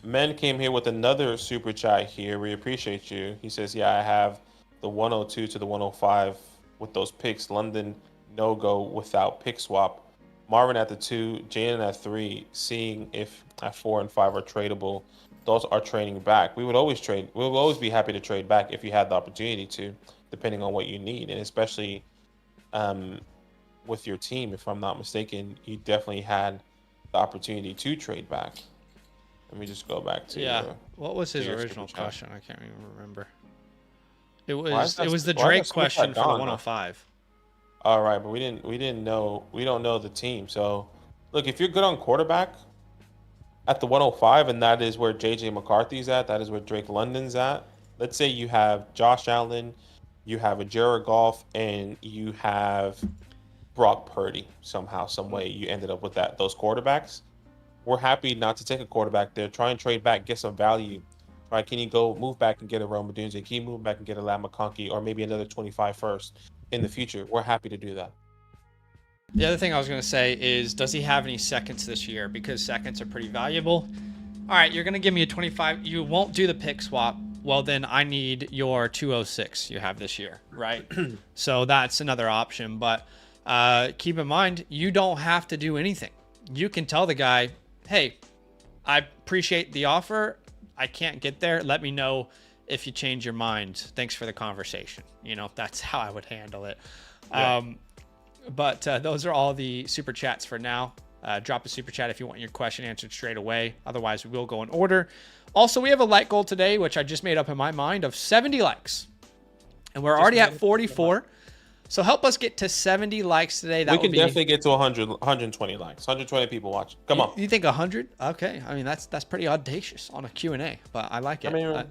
Men came here with another super chat here. We appreciate you. He says, yeah, I have the 102 to the 105 with those picks. London, no go without pick swap. Marvin at the 2, Jaden at 3, seeing if at 4 and 5 are tradable. Those are trading back. We would always trade. We would always be happy to trade back if you had the opportunity to, depending on what you need. And especially with your team, if I'm not mistaken, you definitely had the opportunity to trade back. Let me just go back to what was his original question? I can't even remember. It was the Drake question for the 105. All right, but we don't know the team. So look, if you're good on quarterback at the 105, and that is where JJ McCarthy's at, that is where Drake London's at. Let's say you have Josh Allen, you have a Jared Goff, and you have Brock Purdy. Somehow, some way, you ended up with those quarterbacks. We're happy not to take a quarterback there. Try and trade back, get some value. Right? Can you go move back and get a Rome Odunze? Can you move back and get a Lam McConkey or maybe another 25 first in the future? We're happy to do that. The other thing I was going to say is, does he have any seconds this year? Because seconds are pretty valuable. All right, you're going to give me a 25. You won't do the pick swap. Well, then I need your 206 you have this year, right? So that's another option. But keep in mind, you don't have to do anything. You can tell the guy, hey, I appreciate the offer. I can't get there. Let me know if you change your mind. Thanks for the conversation. You know, that's how I would handle it. Yeah. But those are all the super chats for now. Drop a super chat if you want your question answered straight away. Otherwise, we will go in order. Also, we have a like goal today, which I just made up in my mind, of 70 likes. And we're already at 44. So help us get to 70 likes today. We can definitely get to 100, 120 likes. 120 people watching. Come on. You think 100? Okay. I mean, that's pretty audacious on a Q&A, but I like it.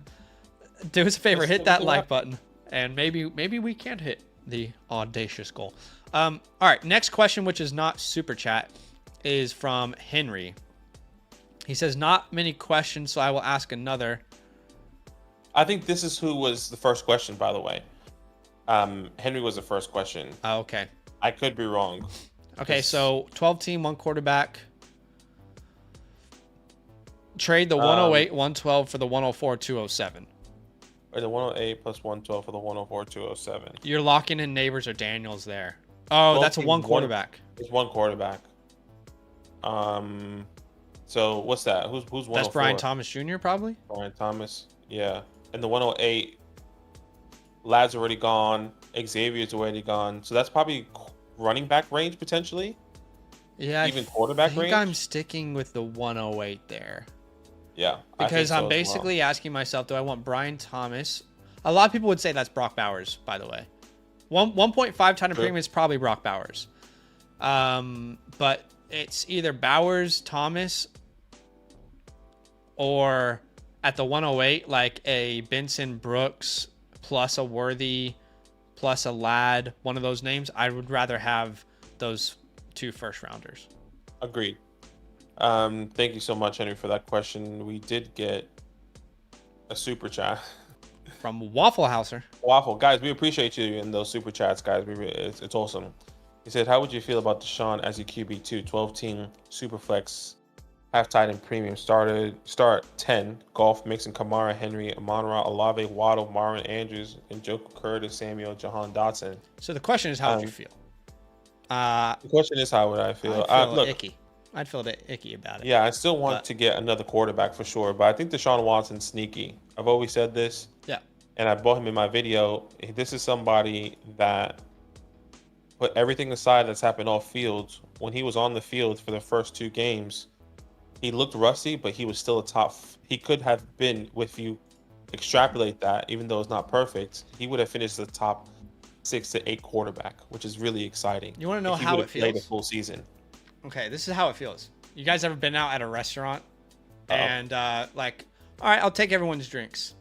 Do us a favor, hit that like button, and maybe we can hit the audacious goal. All right. Next question, which is not super chat, is from Henry. He says, not many questions, so I will ask another. I think this is who was the first question, by the way. Henry was the first question. Oh, okay. I could be wrong. Okay, so 12 team, 1 quarterback. Trade the 108, 112 for the 104, 207. Or the 108 plus 112 for the 104, 207. You're locking in Neighbors or Daniels there. Oh, that's a 1 quarterback. It's 1 quarterback. So what's that? Who's 104? That's Brian Thomas Jr. probably? Brian Thomas, yeah. And the 108 Lad's already gone. Xavier's already gone. So that's probably running back range potentially. Yeah, Even quarterback I think I'm range. sticking with the 108 there. Yeah, I think Because I'm so as well. basically asking myself, do I want Brian Thomas? A lot of people would say that's Brock Bowers, by the way. 1.5 titan True. premium is probably Brock Bowers. But it's either Bowers, Thomas, or at the 108, like a Benson Brooks plus a Worthy plus a Lad, one of those names. I would rather have those 2 first rounders. Agreed. Thank you so much, Henry, for that question. We did get a super chat. From Waffle Houser. Waffle, guys, we appreciate you in those super chats, guys. It's awesome. He said, "How would you feel about Deshaun as a QB2, 12-team SuperFlex, half tight and premium start 10, Golf, Mixon, Kamara, Henry, Amon-Ra, Olave, Waddle, Marvin Andrews, and Joker Curtis, Samuel, Jahan Dotson." So the question is, how would you feel? The question is, how would I feel? I'd feel Look, icky. I'd feel icky about it. yeah, I still want to get another quarterback for sure, but I think Deshaun Watson's sneaky. I've always said this. Yeah. And I bought him in my video. This is somebody that put everything aside that's happened off field. When he was on the field for the first 2 games, he looked rusty, but he was still a top. He could have been, if you extrapolate that, even though it's not perfect, he would have finished the top 6 to 8 quarterback, which is really exciting. You want to know if he how would it have played a feels? full season. Okay, this is how it feels. You guys ever been out at a restaurant Uh-oh. and like, all right, I'll take everyone's drinks.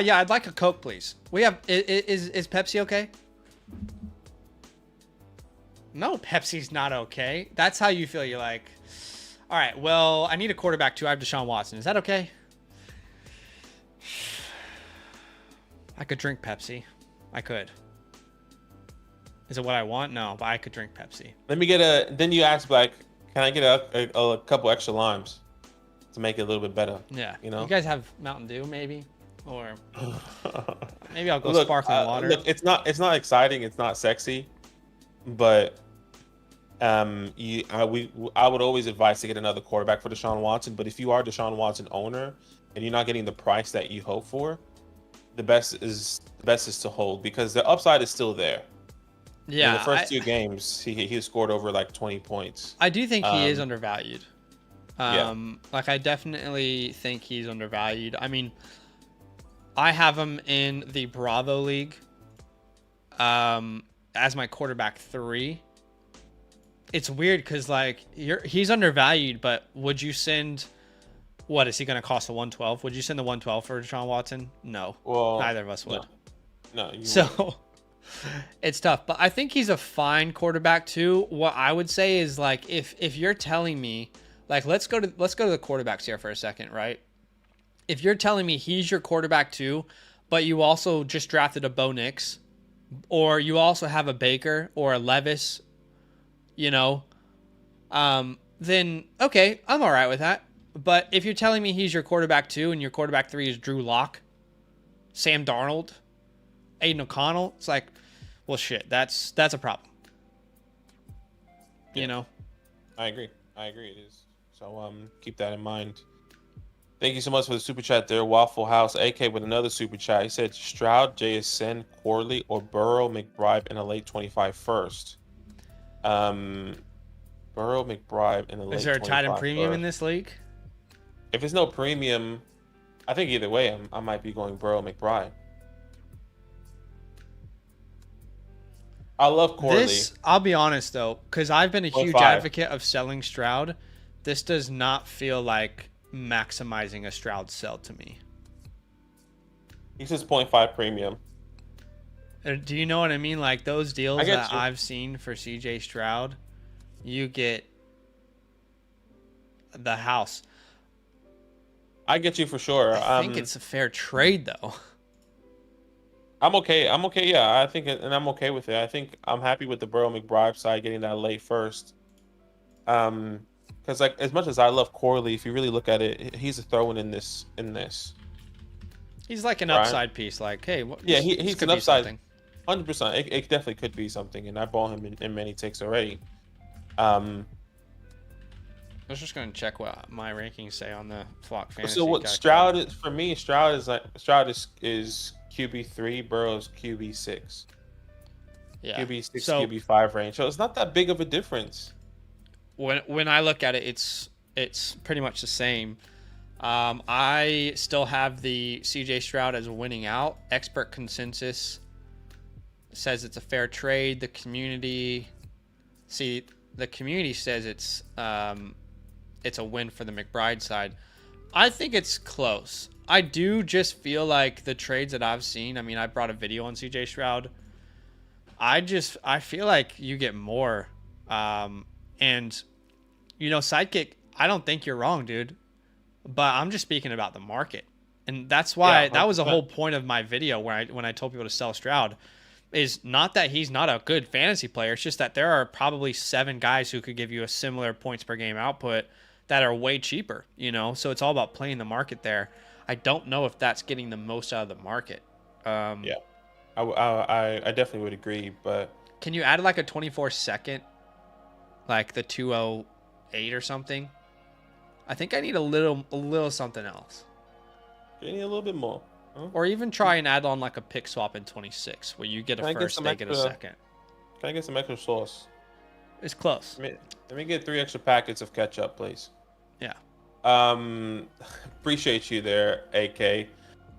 Yeah, I'd like a Coke, please. We have is Pepsi okay? No, Pepsi's not okay. That's how you feel. You're like, all right, well, I need a quarterback too. I have Deshaun Watson. Is that okay? I could drink Pepsi. I could. Is it what I want? No, but I could drink Pepsi. Let me get then you ask, like, can I get a couple extra limes to make it a little bit better? Yeah. You know? You guys have Mountain Dew, maybe? Or maybe I'll go Look, sparkling water. Look, it's not exciting, it's not sexy, but I would always advise to get another quarterback for Deshaun Watson. But if you are a Deshaun Watson owner and you're not getting the price that you hope for, the best is to hold, because the upside is still there. Yeah. In the first 2 games, he scored over like 20 points. I do think he is undervalued. Yeah. Like, I definitely think he's undervalued. I mean, I have him in the Bravo League as my quarterback 3. It's weird because, like, he's undervalued, but would you send... What, is he going to cost a 112? Would you send the 112 for Deshaun Watson? No. Well, neither of us would. No, you so wouldn't. It's tough, but I think he's a fine quarterback too. What I would say is, like, if you're telling me, like, let's go to the quarterbacks here for a second, right? If you're telling me he's your quarterback too, but you also just drafted a Bo Nix, or you also have a Baker or a Levis, you know, then okay, I'm all right with that. But if you're telling me he's your quarterback 2 and your quarterback 3 is Drew Lock, Sam Darnold, Aiden O'Connell, it's like, well, shit, that's a problem. Yeah. You know? I agree. It is. So keep that in mind. Thank you so much for the super chat there, Waffle House. AK with another super chat. He said Stroud, JSN, Corley, or Burrow, McBride in a late 25 first. Burrow, McBride in a late 25 Is there a tight end premium first. in this league? If there's no premium, I think either way, I might be going Burrow, McBride. I love Corley. I'll be honest though, because I've been a huge 5. advocate of selling Stroud. This does not feel like maximizing a Stroud sell to me. He says 0.5 premium. Do you know what I mean? Like, those deals I get that you. I've seen for CJ Stroud, you get the house. I get you for sure. I think it's a fair trade though. I'm okay. Yeah, I think, and I'm okay with it. I think I'm happy with the Burrow McBride side getting that late first. Because, like, as much as I love Corley, if you really look at it, he's a throw-in in this. He's like an Right. upside piece. Like, hey, Yeah, this he's could an be upside. something. 100%. It definitely could be something, and I bought him in many takes already. Um, I was just gonna check what my rankings say on the Flock Fantasy. so what calculator. Stroud is for me? Stroud is QB3, Burrow's QB6. Yeah. QB6, So QB5 range. So it's not that big of a difference. when I look at it, it's pretty much the same. I still have the CJ Stroud as winning out. Expert consensus says it's a fair trade. The community says it's a win for the McBride side. I think it's close. I do just feel like the trades that I've seen. I mean, I brought a video on CJ Stroud. I feel like you get more. And Sidekick, I don't think you're wrong, dude. But I'm just speaking about the market. And that's why that was the whole point of my video when I told people to sell Stroud, is not that he's not a good fantasy player. It's just that there are probably 7 guys who could give you a similar points per game output that are way cheaper, So it's all about playing the market there. I don't know if that's getting the most out of the market. Yeah, I definitely would agree. But can you add like a 24-second, like the 208 or something? I think I need a little something else. You need a little bit more. Huh? Or even try and add on like a pick swap in 26, where you get a first, they get a second. Can I get some extra sauce? It's close. Let me get 3 extra packets of ketchup, please. Yeah. Appreciate you there, AK.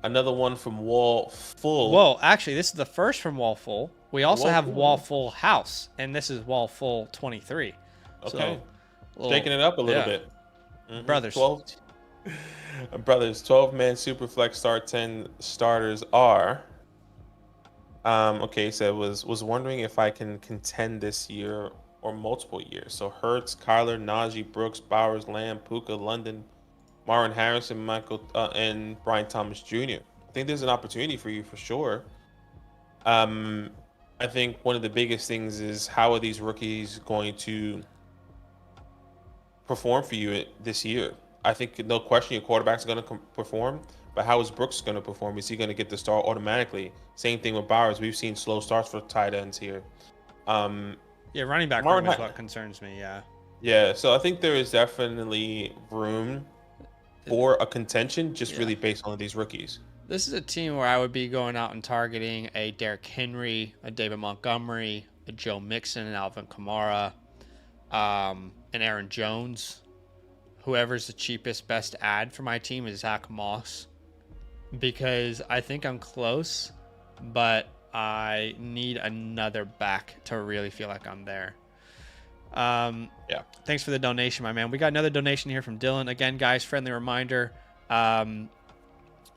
Another one from Wall Full. Whoa, actually, this is the first from Wall Full. We also have Wall Full House, and this is Wall Full 23. Okay. So, shaking it up a little bit. Mm-hmm. Brothers. 12-man SuperFlex start 10 starters are. Okay, so was wondering if I can contend this year or multiple years. So Hurts, Kyler, Najee, Brooks, Bowers, Lamb, Puka, London, Marvin Harrison, Michael, and Brian Thomas Jr. I think there's an opportunity for you for sure. I think one of the biggest things is how are these rookies going to perform for you this year? I think no question your quarterback's going to perform, but how is Brooks going to perform? Is he going to get the start automatically? Same thing with Bowers. We've seen slow starts for tight ends here. Running back room is what concerns me. Yeah. So I think there is definitely room for a contention, just really based on these rookies. This is a team where I would be going out and targeting a Derrick Henry, a David Montgomery, a Joe Mixon, an Alvin Kamara, an Aaron Jones. Whoever's the cheapest best ad for my team is Zach Moss, because I think I'm close, but I need another back to really feel like I'm there. Thanks for the donation, my man. We got another donation here from Dylan. Again, guys, friendly reminder,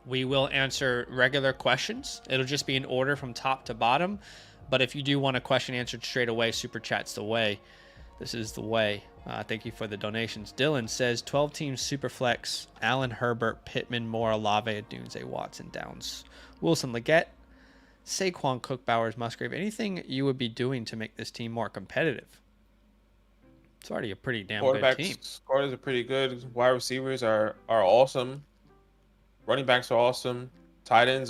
we will answer regular questions. It'll just be in order from top to bottom. But if you do want a question answered straight away, Super Chat's the way. This is the way. Thank you for the donations. Dylan says 12 teams Superflex, Allen, Herbert, Pittman, Moore, Olave, Adunze, Watson, Downs, Wilson, Leggett, Saquon, Cook, Bowers, Musgrave. Anything you would be doing to make this team more competitive? It's already a pretty damn good team. Quarterbacks are pretty good. Wide receivers are awesome. Running backs are awesome. Tight ends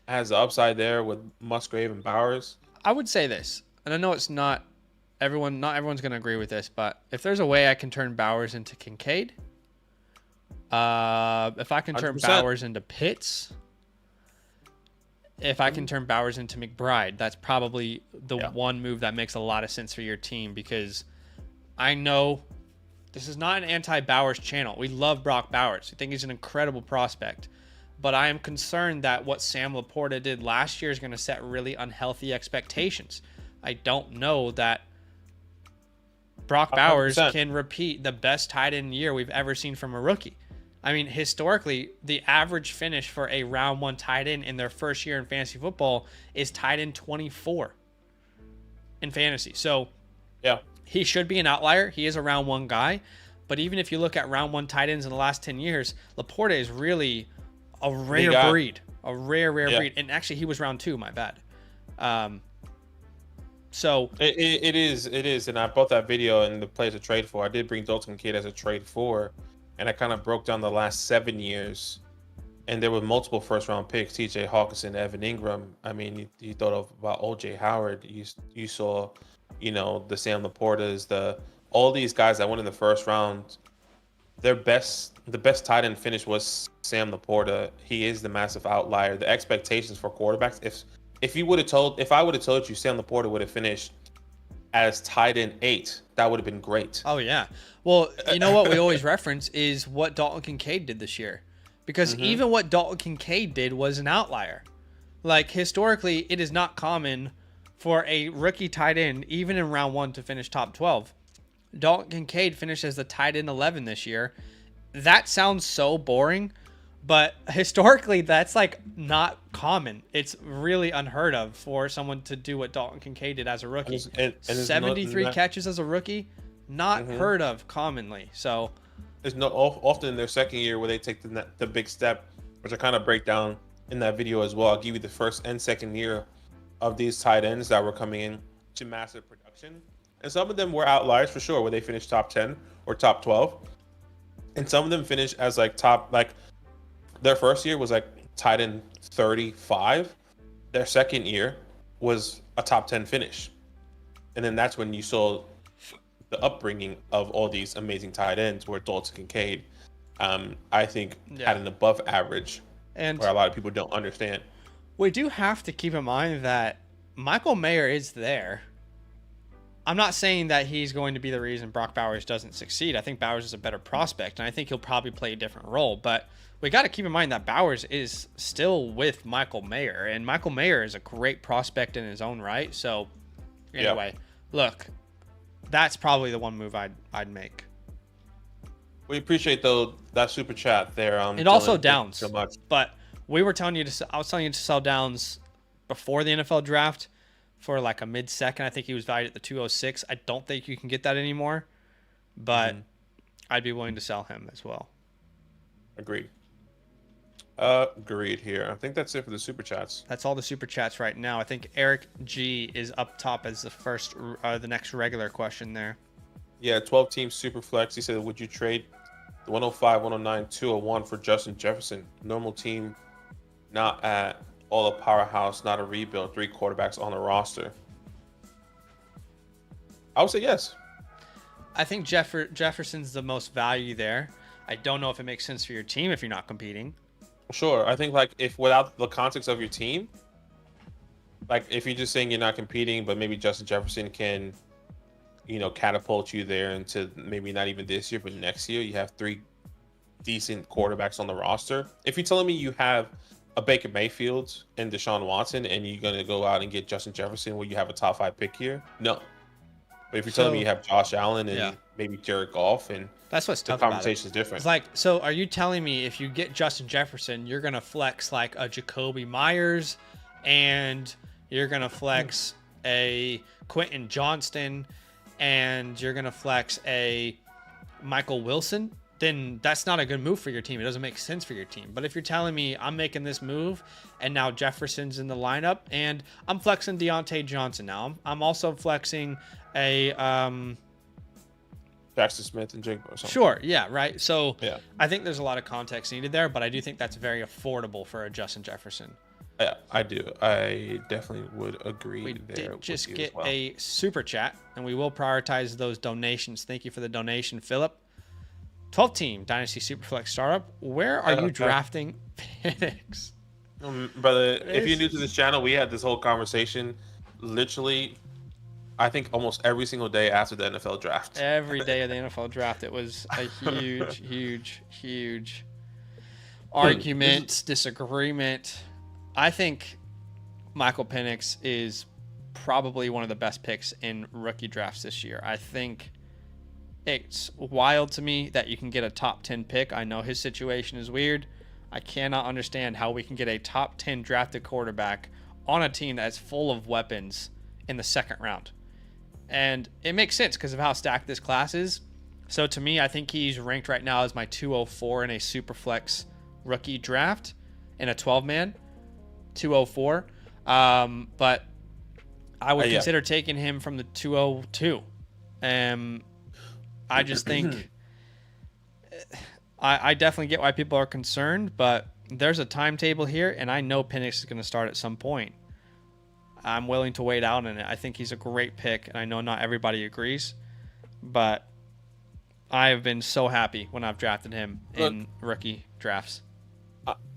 has the upside there with Musgrave and Bowers. I would say this, and I know it's not everyone's going to agree with this, but if there's a way I can turn Bowers into Kincaid, if I can turn 100%. Bowers into Pitts, if I can turn Bowers into McBride, that's probably the one move that makes a lot of sense for your team, because I know this is not an anti-Bowers channel. We love Brock Bowers. I think he's an incredible prospect. But I am concerned that what Sam Laporta did last year is going to set really unhealthy expectations. I don't know that Brock Bowers 100%. can repeat the best tight end year we've ever seen from a rookie. I mean, historically, the average finish for a round 1 tight end in their first year in fantasy football is tight end 24 in fantasy. So he should be an outlier. He is a round 1 guy. But even if you look at round 1 tight ends in the last 10 years, Laporta is really a rare breed. A rare breed. And actually, he was round 2, my bad. So it is, and I bought that video and the players to trade for. I did bring Dalton Kincaid as a trade for, and I kind of broke down the last 7 years, and there were multiple first round picks: T.J. Hawkinson, Evan Ingram. I mean, you thought about O.J. Howard. You saw, the Sam Laportas, all these guys that went in the first round. the best tight end finish was Sam Laporta. He is the massive outlier. The expectations for quarterbacks, if I would have told you Sam Laporta would have finished as tight end 8, that would have been great. Oh yeah. Well, you know what we always reference is what Dalton Kincaid did this year, because even what Dalton Kincaid did was an outlier. Like historically, it is not common for a rookie tight end, even in round 1, to finish top 12. Dalton Kincaid finished as the tight end 11 this year. That sounds so boring, but historically, that's like not common. It's really unheard of for someone to do what Dalton Kincaid did as a rookie. And 73 catches as a rookie, not heard of commonly. So there's no often in their second year where they take the big step, which I kind of break down in that video as well. I'll give you the first and second year of these tight ends that were coming in to massive production. And some of them were outliers for sure, where they finished top 10 or top 12. And some of them finished as like their first year was like tight end 35. Their second year was a top 10 finish. And then that's when you saw the upbringing of all these amazing tight ends, where Dalton Kincaid, I think, had an above average, and where a lot of people don't understand. We do have to keep in mind that Michael Mayer is there. I'm not saying that he's going to be the reason Brock Bowers doesn't succeed. I think Bowers is a better prospect, and I think he'll probably play a different role. But we got to keep in mind that Bowers is still with Michael Mayer, and Michael Mayer is a great prospect in his own right. So anyway, look, that's probably the one move I'd make. We appreciate that super chat there. It also Downs so much, but I was telling you to sell Downs before the NFL draft for like a mid-second. I think he was valued at the 206. I don't think you can get that anymore, but I'd be willing to sell him as well. Agreed. Agreed here. I think that's it for the super chats. That's all the super chats right now. I think Eric G is up top as the next regular question there. Yeah, 12-team SuperFlex. He said, would you trade the 105, 109, 201 for Justin Jefferson? Normal team, not at all a powerhouse, not a rebuild, 3 quarterbacks on the roster. I would say yes. I think Jefferson's the most value there. I don't know if it makes sense for your team if you're not competing. Sure. I think like if without the context of your team, like if you're just saying you're not competing, but maybe Justin Jefferson can, catapult you there into maybe not even this year, but next year, you have 3 decent quarterbacks on the roster. If you're telling me you have a Baker Mayfield and Deshaun Watson, and you're going to go out and get Justin Jefferson where you have a top 5 pick here, no. But if you're telling me you have Josh Allen and maybe Jared Goff, and that's what's tough. The conversation is different. It's like, so are you telling me if you get Justin Jefferson, you're going to flex like a Jacoby Myers, and you're going to flex a Quentin Johnston, and you're going to flex a Michael Wilson? Then that's not a good move for your team. It doesn't make sense for your team. But if you're telling me I'm making this move and now Jefferson's in the lineup and I'm flexing Deontay Johnson now, I'm also flexing a Jackson Smith and Jigba or something. Sure, yeah, right. So I think there's a lot of context needed there, but I do think that's very affordable for a Justin Jefferson. Yeah, I do. I definitely would agree. We did just get a super chat, and we will prioritize those donations. Thank you for the donation, Philip. 12-team Dynasty SuperFlex startup. Where are you drafting Penix? Brother, if you're new to this channel, we had this whole conversation literally, I think, almost every single day after the NFL draft. Every day of the NFL draft, it was a huge argument, disagreement. I think Michael Penix is probably one of the best picks in rookie drafts this year. I think it's wild to me that you can get a top 10 pick. I know his situation is weird. I cannot understand how we can get a top 10 drafted quarterback on a team that's full of weapons in the second round. And it makes sense because of how stacked this class is. So to me, I think he's ranked right now as my 204 in a SuperFlex rookie draft in a 12-man, 204. But I would consider taking him from the 202. I just think I definitely get why people are concerned, but there's a timetable here, and I know Penix is going to start at some point. I'm willing to wait out on it. I think he's a great pick, and I know not everybody agrees, but I have been so happy when I've drafted him Look, in rookie drafts.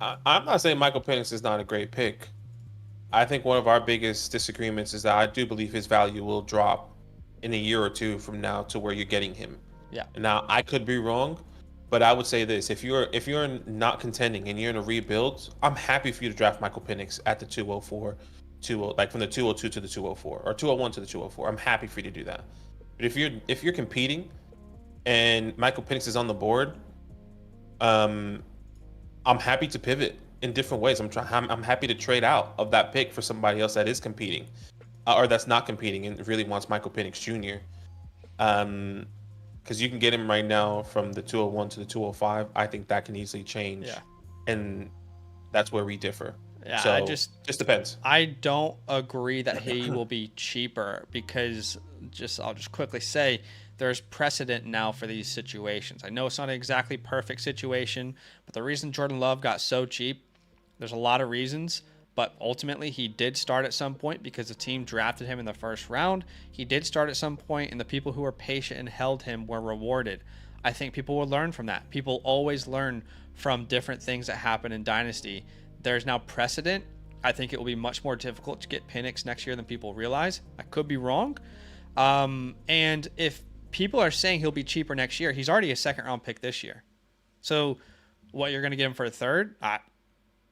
I'm not saying Michael Penix is not a great pick. I think one of our biggest disagreements is that I do believe his value will drop in a year or two from now to where you're getting him. Yeah. Now I could be wrong, but I would say this: if you're not contending and you're in a rebuild, I'm happy for you to draft Michael Penix at the 204, like from the 202 to the 204 or 201 to the 204. I'm happy for you to do that. But if you're competing and Michael Penix is on the board, I'm happy to pivot in different ways. I'm happy to trade out of that pick for somebody else that is competing, or that's not competing and really wants Michael Penix Jr. Because you can get him right now from the 201 to the 205. I think that can easily change. Yeah. And that's where we differ. Yeah, So I just depends. I don't agree that he will be cheaper because I'll just quickly say there's precedent now for these situations. I know it's not an exactly perfect situation, but the reason Jordan Love got so cheap, there's a lot of reasons, but ultimately he did start at some point because the team drafted him in the first round. He did start at some point, and the people who were patient and held him were rewarded. I think people will learn from that. People always learn from different things that happen in Dynasty. There's now precedent. I think it will be much more difficult to get Penix next year than people realize. I could be wrong. And if people are saying he'll be cheaper next year, he's already a second-round pick this year. So what, you're going to get him for a third?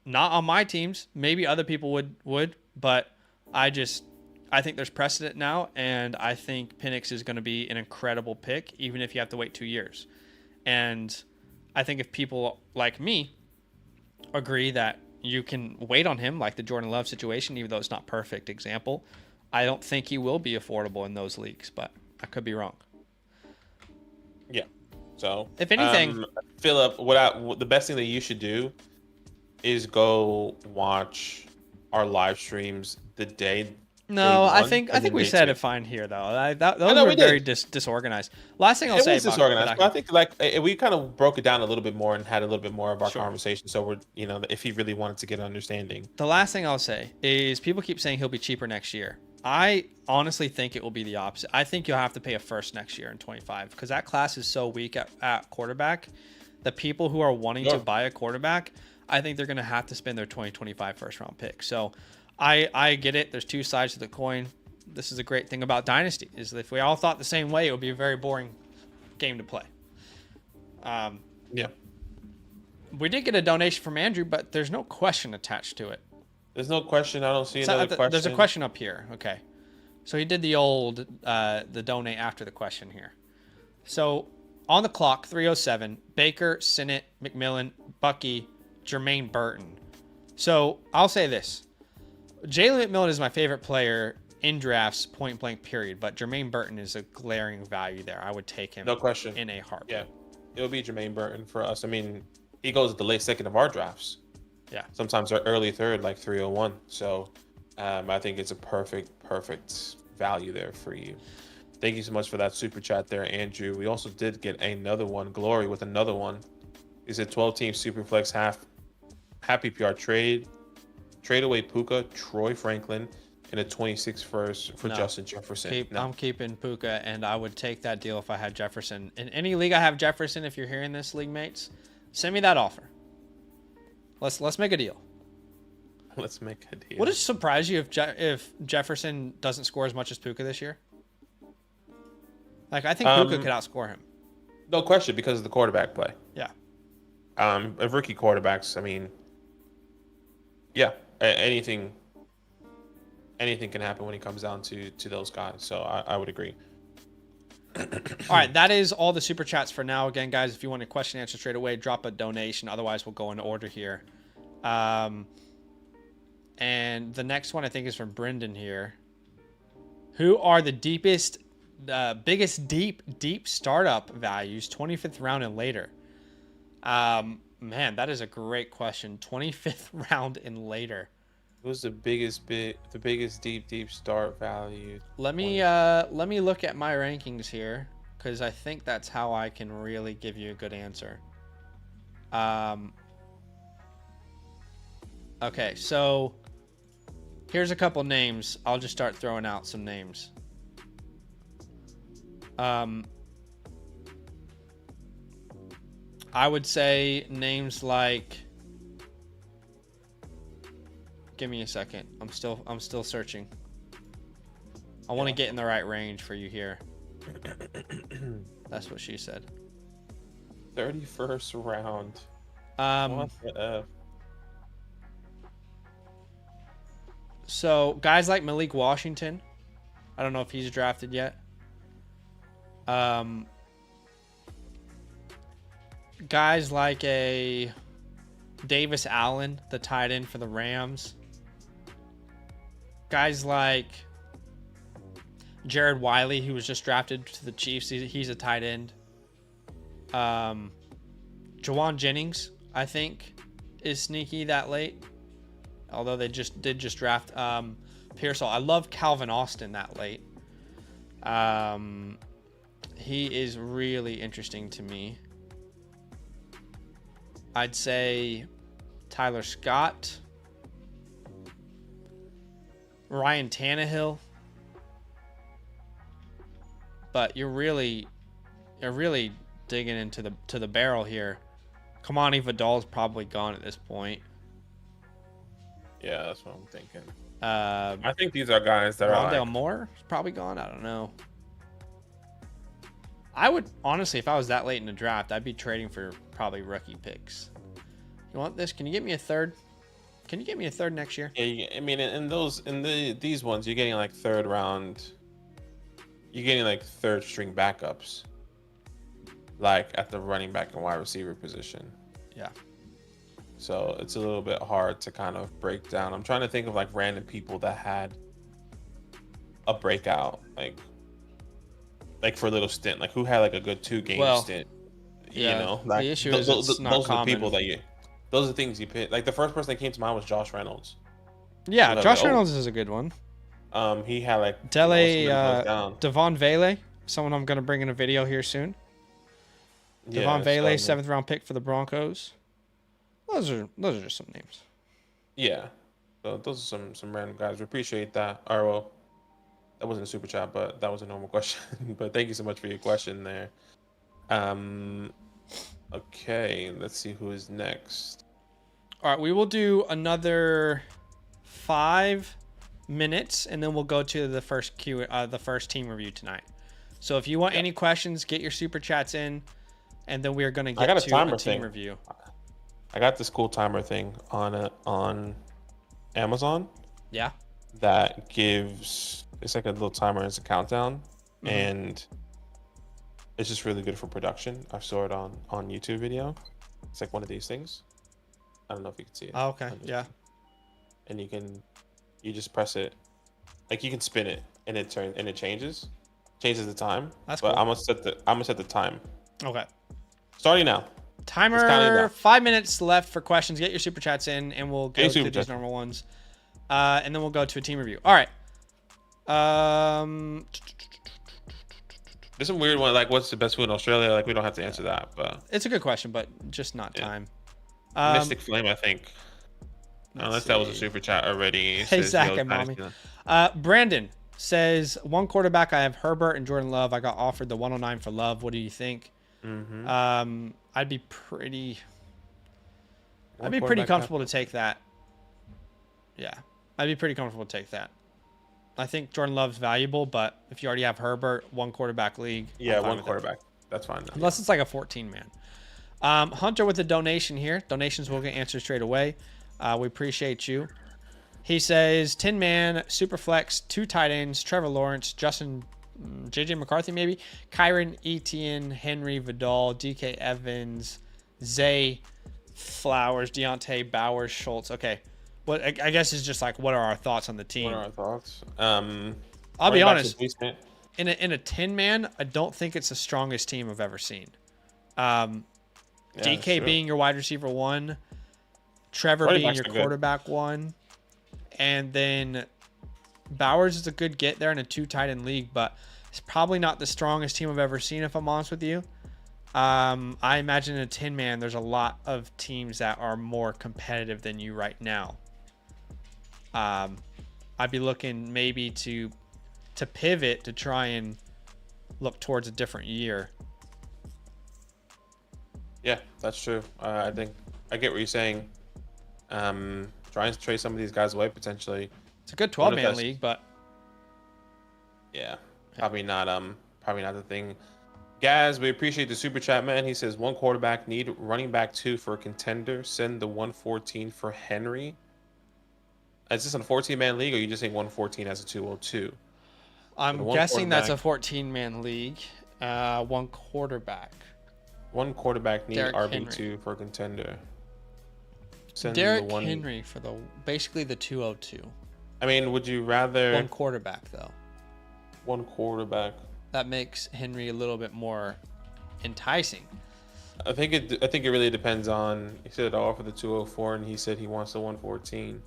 Not on my teams. Maybe other people would, but I think there's precedent now, and I think Penix is going to be an incredible pick, even if you have to wait 2 years. And I think if people like me agree that you can wait on him, like the Jordan Love situation, even though it's not perfect example, I don't think he will be affordable in those leagues, but I could be wrong. Yeah. So if anything, Philip, the best thing that you should do is go watch our live streams the day. No, I think we said it fine here though. Those were very disorganized. Last thing I'll say about disorganized, but I think we kind of broke it down a little bit more and had a little bit more of our conversation. So we're if he really wanted to get an understanding. The last thing I'll say is people keep saying he'll be cheaper next year. I honestly think it will be the opposite. I think you'll have to pay a first next year in 25 because that class is so weak at quarterback. The people who are wanting to buy a quarterback, I think they're going to have to spend their 2025 first round pick. So I get it. There's two sides to the coin. This is a great thing about Dynasty is that if we all thought the same way, it would be a very boring game to play. Yeah. We did get a donation from Andrew, but there's no question attached to it. There's no question. I don't see another question. There's a question up here. Okay. So he did the old, the donate after the question here. So on the clock, 3:07, Baker, Sinnott, McMillan, Bucky, Jermaine Burton. So I'll say this. Jalen McMillan is my favorite player in drafts, point blank period, but Jermaine Burton is a glaring value there. I would take him. No question. In a heartbeat. Yeah. It'll be Jermaine Burton for us. I mean, he goes at the late second of our drafts. Yeah. Sometimes early third, like 301. So I think it's a perfect value there for you. Thank you so much for that super chat there, Andrew. We also did get another one, Glory with another one. Is a 12-team SuperFlex happy PR trade away Puka, Troy Franklin, and a 26 first for Justin Jefferson. I'm keeping Puka, and I would take that deal if I had Jefferson. In any league I have Jefferson, if you're hearing this, league mates, send me that offer. Let's make a deal. Let's make a deal. Would it surprise you if Jefferson doesn't score as much as Puka this year? Like, I think Puka could outscore him. No question, because of the quarterback play. Yeah. Of rookie quarterbacks, I mean, yeah, anything can happen when it comes down to those guys. So I would agree. All right, that is all the super chats for now. Again, guys, if you want a question answered straight away, drop a donation. Otherwise, we'll go in order here. And the next one I think is from Brendan here. Who are the biggest deep startup values 25th round and later? Man, that is a great question. 25th round and later. Who's the biggest deep start value? Let me look at my rankings here, because I think that's how I can really give you a good answer. Okay, so here's a couple names. I'll just start throwing out some names. I would say names like. Give me a second. I'm still searching. I want to get in the right range for you here. That's what she said. 31st round. What the F? So guys like Malik Washington, I don't know if he's drafted yet. Guys like a Davis Allen, the tight end for the Rams. Guys like Jared Wiley, who was just drafted to the Chiefs. He's a tight end. Jawan Jennings, I think, is sneaky that late. Although they did draft Pearsall. I love Calvin Austin that late. He is really interesting to me. I'd say Tyler Scott, Ryan Tannehill. But you're really digging into the barrel here. Kamani Vidal's probably gone at this point. Yeah, that's what I'm thinking. I think these are guys that are Rondale Moore is probably gone. I don't know. I would honestly, if I was that late in the draft, I'd be trading for probably rookie picks. You want this? Can you get me a third? Can you get me a third next year? Yeah, I mean, these ones, you're getting like third round. You're getting like third string backups, like at the running back and wide receiver position. Yeah. So it's a little bit hard to kind of break down. I'm trying to think of like random people that had a breakout, like for a little stint, like who had like a good 2-game stint. Yeah, you know, like the issue is it's not those common. are the people that those are the things you pick. Like the first person that came to mind was Josh Reynolds. Yeah, Josh Reynolds is a good one. He had like Devon Vele, someone I'm going to bring in a video here soon. Devon Vele, 7th round pick for the Broncos. Those are just some names. Yeah, so those are some random guys. We appreciate that. Or well, that wasn't a super chat, but that was a normal question. But thank you so much for your question there. Okay, let's see who is next. All right, we will do another 5 minutes, and then we'll go to the first team review tonight. So if you want any questions, get your super chats in, and then we are going to get to a team review. I got this cool timer thing on Amazon. Yeah. That gives, it's like a little timer, it's a countdown, and it's just really good for production. I saw it on YouTube video. It's like one of these things. I don't know if you can see it. Oh, okay. Yeah. And you just press it, like you can spin it and it changes the time. That's cool. But I'm gonna set the time. Okay. Starting now. Timer. 5 minutes left for questions. Get your super chats in, and we'll go through these normal ones, and then we'll go to a team review. All right. There's some weird one, like what's the best food in Australia? Like we don't have to answer that, but it's a good question, but just not time. Mystic Flame, I think. Unless that was a super chat already. Hey, Zach and Mommy. Brandon says, one quarterback, I have Herbert and Jordan Love. I got offered the 109 for Love. What do you think? I'd be pretty comfortable to take that. Yeah, I'd be pretty comfortable to take that. I think Jordan Love's valuable, but if you already have Herbert, one quarterback league. Yeah, one quarterback. That's fine. Unless it's like a 14-man. Hunter with a donation here. Donations will get answered straight away. We appreciate you. He says 10-man, SuperFlex, 2 tight ends, Trevor Lawrence, Justin, JJ McCarthy maybe, Kyron, Etienne, Henry, Vidal, DK Evans, Zay, Flowers, Deontay, Bowers, Schultz. Okay. What I guess is just like, what are our thoughts on the team? What are our thoughts? I'll be honest. In a 10-man, I don't think it's the strongest team I've ever seen. DK being your wide receiver 1, Trevor being your quarterback 1, and then Bowers is a good get there in a 2 tight end league, but it's probably not the strongest team I've ever seen, if I'm honest with you. I imagine in a 10-man, there's a lot of teams that are more competitive than you right now. I'd be looking maybe to pivot to try and look towards a different year. Yeah, that's true. I think I get what you're saying. Trying to trade some of these guys away potentially. It's a good Wonder if 12-man that's league, but yeah, yeah. probably not the thing. Gaz, we appreciate the super chat, man. He says one quarterback, need running back 2 for a contender. Send the 114 for Henry. Is this a 14-man league, or you just saying 114 as a 202? I'm guessing that's a 14-man league. One quarterback. One quarterback need Derrick RB2 Henry. for a contender. Send Derrick the one. Henry for basically the 202. I mean, would you rather One quarterback though? one quarterback? That makes Henry a little bit more enticing. I think it really depends on. He said I'll offer the 204, and he said he wants the 114.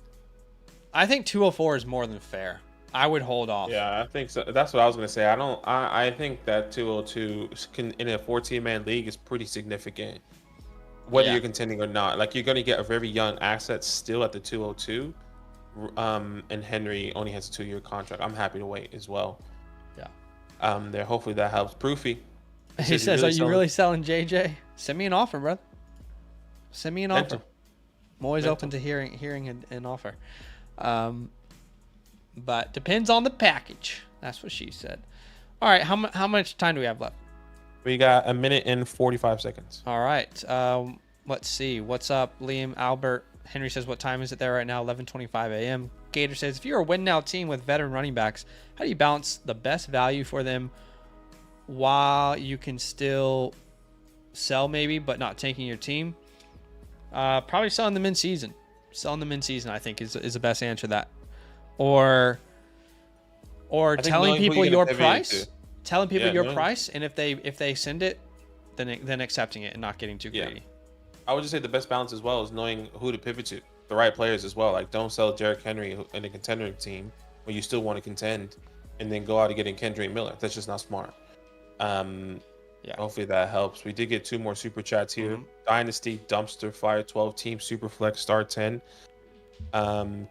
I think 204 is more than fair. I would hold off. Yeah, I think so. That's what I was gonna say. I think that 202 in a 14-man league is pretty significant, whether you're contending or not. Like, you're gonna get a very young asset still at the 202. And Henry only has a 2-year contract. I'm happy to wait as well. Yeah. There. Hopefully that helps. Proofy. He says, "Are you really selling JJ? Send me an offer, brother. Send me an offer. I'm always open to hearing an offer. But depends on the package." That's what she said. All right, how much time do we have left? We got 1 minute and 45 seconds. All right. Let's see. What's up, Liam Albert? Henry says, "What time is it there right now?" 11:25 a.m. Gator says, "If you're a win now team with veteran running backs, how do you balance the best value for them while you can still sell maybe, but not tanking your team?" Probably selling them in season. Selling them in season, I think, is the best answer to that. Or telling people your price. Telling people your price, and if they send it, then accepting it and not getting too greedy. I would just say the best balance as well is knowing who to pivot to, the right players as well. Like, don't sell Derrick Henry in a contender team when you still want to contend, and then go out and get in Kendrick Miller. That's just not smart. Hopefully that helps. We did get 2 more super chats here. Dynasty Dumpster Fire 12 team SuperFlex star 10.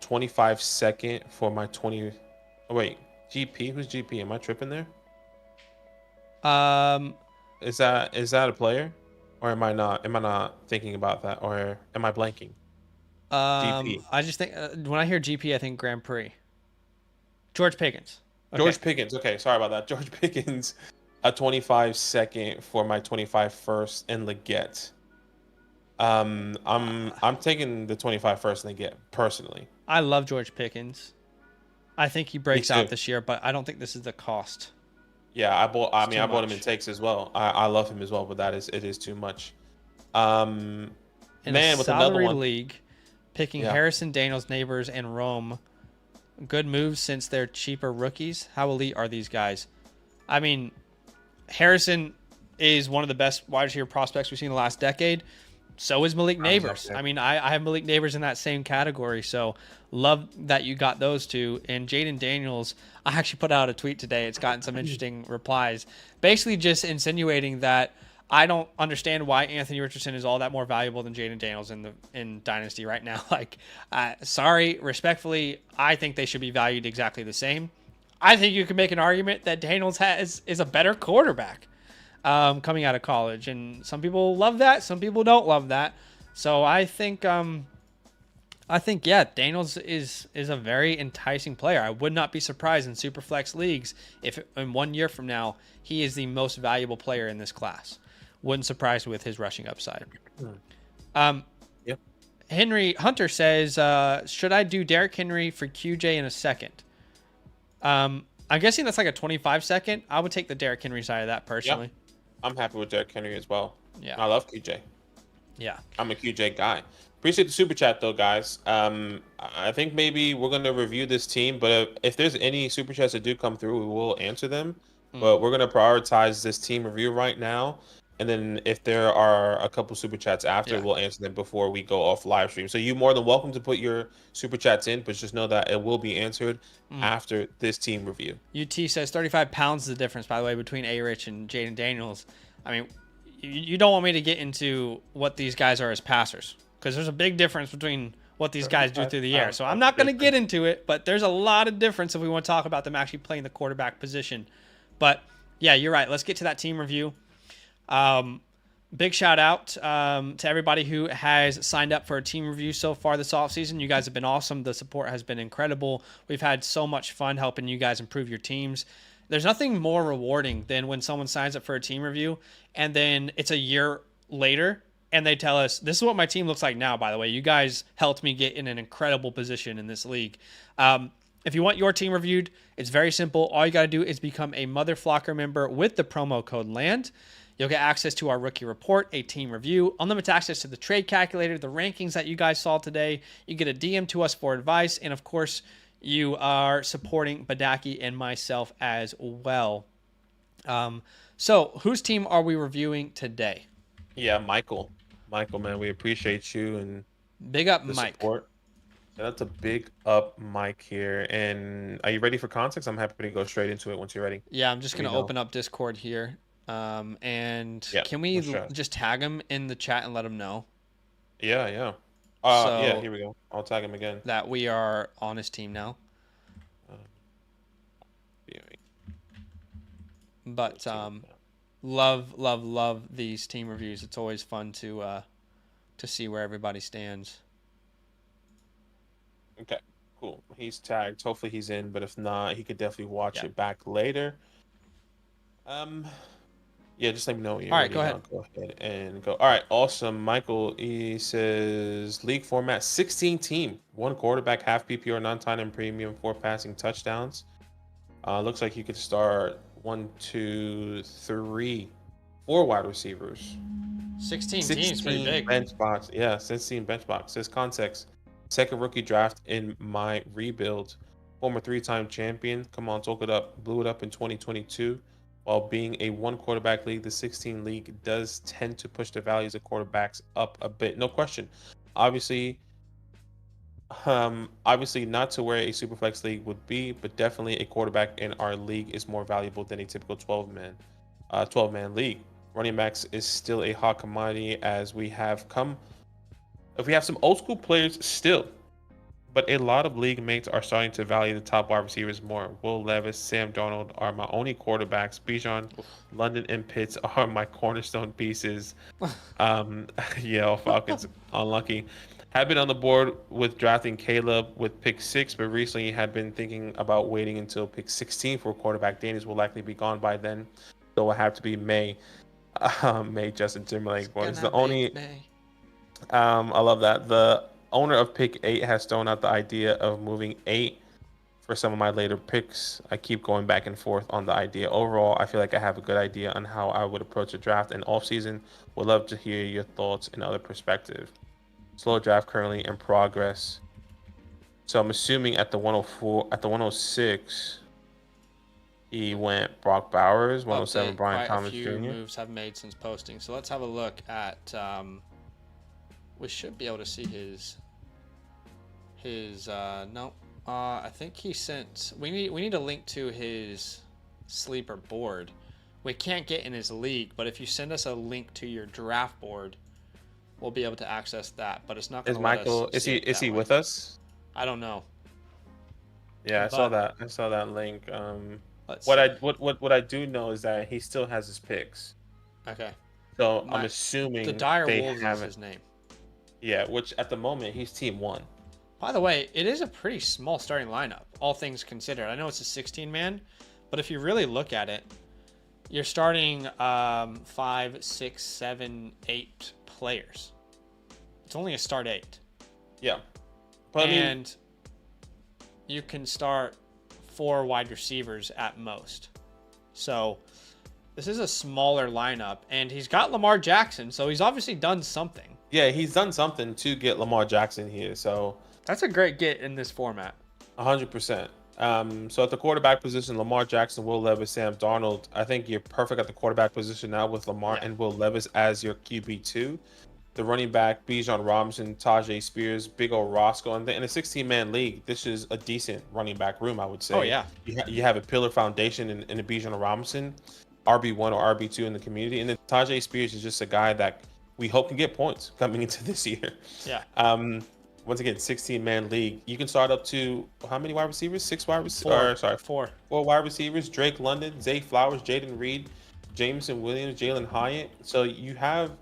25 second for my 20. Oh wait, GP. Who's GP? Am I tripping there? Is that a player, or am I not thinking about that, or am I blanking? GP. I just think when I hear GP, I think Grand Prix. George Pickens. Okay. George Pickens. Okay, sorry about that. George Pickens, a 25 second for my 25 first and Leggett. I'm taking the 25 first and Leggett personally. I love George Pickens. I think he breaks out this year, but I don't think this is the cost. Yeah, I bought him in takes as well. I love him as well, but it is too much. In a salary league, picking Harrison, Daniels, Neighbors, and Rome. Good moves since they're cheaper rookies. How elite are these guys? I mean, Harrison is one of the best wide receiver prospects we've seen in the last decade. So is Malik Neighbors. I mean, I have Malik Neighbors in that same category. So love that you got those two. And Jaden Daniels, I actually put out a tweet today. It's gotten some interesting replies. Basically just insinuating that I don't understand why Anthony Richardson is all that more valuable than Jaden Daniels in Dynasty right now. Sorry, respectfully, I think they should be valued exactly the same. I think you can make an argument that Daniels is a better quarterback coming out of college, and some people love that, some people don't love that. So I think Daniels is a very enticing player. I would not be surprised in SuperFlex leagues if in 1 year from now he is the most valuable player in this class. Wouldn't surprise me with his rushing upside. Henry Hunter says, should I do Derrick Henry for QJ in a second? I'm guessing that's like a 25 second. I would take the Derrick Henry side of that personally. Yep. I'm happy with Derrick Henry as well. Yeah. I love QJ. Yeah. I'm a QJ guy. Appreciate the super chat though, guys. I think maybe we're gonna review this team, but if there's any super chats that do come through, we will answer them. But we're gonna prioritize this team review right now. And then if there are a couple super chats after, we'll answer them before we go off live stream. So you're more than welcome to put your super chats in, but just know that it will be answered after this team review. UT says 35 pounds is the difference, by the way, between A-Rich and Jaden Daniels. I mean, you don't want me to get into what these guys are as passers, because there's a big difference between what these guys do through the air. So I'm not going to get into it, but there's a lot of difference if we want to talk about them actually playing the quarterback position. But yeah, you're right. Let's get to that team review. Big shout out to everybody who has signed up for a team review so far this offseason. You guys have been awesome. The support has been incredible. We've had so much fun helping you guys improve your teams. There's nothing more rewarding than when someone signs up for a team review and then it's a year later and they tell us, this is what my team looks like now, by the way. You guys helped me get in an incredible position in this league. If you want your team reviewed, it's very simple. All you got to do is become a Mother Flocker member with the promo code LAND. You'll get access to our rookie report, a team review, unlimited access to the trade calculator, the rankings that you guys saw today. You get a DM to us for advice, and of course, you are supporting Badaki and myself as well. So, whose team are we reviewing today? Yeah, Michael. Michael, man, we appreciate you and big up, the Mike. support. That's a big up, Mike here. And are you ready for context? I'm happy to go straight into it once you're ready. Yeah, I'm just gonna open up Discord here. And can we just tag him in the chat and let him know? Yeah. Yeah, here we go. I'll tag him again. That we are on his team now. But love these team reviews. It's always fun to see where everybody stands. Okay, cool. He's tagged. Hopefully he's in, but if not, he could definitely watch it back later. Yeah, just let me know when you're ready. All right, go ahead. Go ahead and go. All right, awesome. Michael, he says league format 16 team, 1 quarterback, half PPR, non-tight end premium, 4 passing touchdowns. Looks like you could start 1, 2, 3, 4 wide receivers. 16 teams, pretty big. Bench box. Yeah, 16 bench box. Says context. Second rookie draft in my rebuild. Former 3-time champion. Come on, talk it up. Blew it up in 2022. While being a 1 quarterback league, the 16 league does tend to push the values of quarterbacks up a bit. No question. Obviously not to where a SuperFlex league would be, but definitely a quarterback in our league is more valuable than a typical 12-man league. Running backs is still a hot commodity as we have some old school players still. But a lot of league mates are starting to value the top wide receivers more. Will Levis, Sam Darnold are my only quarterbacks. Bijan, London, and Pitts are my cornerstone pieces. Falcons, unlucky. Had been on the board with drafting Caleb with pick 6, but recently had been thinking about waiting until pick 16 for a quarterback. Daniels will likely be gone by then, so it'll have to be May. May Justin Timberlake. It's the only. I love that. The owner of pick 8 has thrown out the idea of moving 8 for some of my later picks. I keep going back and forth on the idea. Overall, I feel like I have a good idea on how I would approach a draft and offseason. Would love to hear your thoughts and other perspective. Slow draft currently in progress. So I'm assuming at the 106, he went Brock Bowers, 107 Brian Thomas Jr. A few moves have made since posting. So let's have a look at. We should be able to see his. I think he sent. We need a link to his sleeper board. We can't get in his league, but if you send us a link to your draft board, we'll be able to access that. But it's not going to let us. Is he with us? I don't know. Yeah, I saw that link. What I do know is that he still has his picks. Okay. So I'm assuming the Dire Wolves is his name. Yeah, which at the moment he's team 1. By the way, it is a pretty small starting lineup, all things considered. I know it's a 16-man, but if you really look at it, you're starting 5, 6, 7, 8 players. It's only a start 8. Yeah. But you can start 4 wide receivers at most. So this is a smaller lineup, and he's got Lamar Jackson, so he's obviously done something. Yeah, he's done something to get Lamar Jackson here. So that's a great get in this format. 100%. So at the quarterback position, Lamar Jackson, Will Levis, Sam Darnold. I think you're perfect at the quarterback position now with Lamar and Will Levis as your QB2. The running back, Bijan Robinson, Tajay Spears, Big O Roscoe. And in a 16-man league, this is a decent running back room, I would say. Oh, yeah. You have a pillar foundation in a Bijan Robinson, RB1 or RB2 in the community. And then Tajay Spears is just a guy that we hope can get points coming into this year. Yeah. Once again, 16-man league. You can start up to how many wide receivers? 6 wide receivers? 4. 4 wide receivers. Drake London, Zay Flowers, Jaden Reed, Jameson Williams, Jalen Hyatt. So you have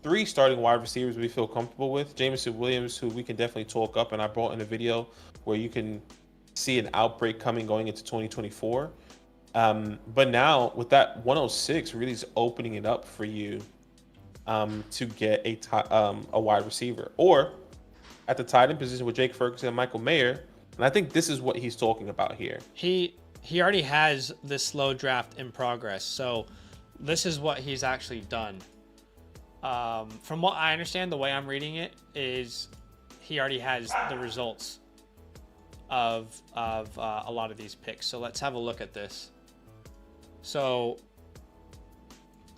three starting wide receivers we feel comfortable with. Jameson Williams, who we can definitely talk up, and I brought in a video where you can see an outbreak coming going into 2024. But now with that 106 really is opening it up for you to get a wide receiver, or at the tight end position with Jake Ferguson and Michael Mayer. And I think this is what he's talking about here. He already has this slow draft in progress, so this is what he's actually done. From what I understand, the way I'm reading it is he already has the results of a lot of these picks. So let's have a look at this. So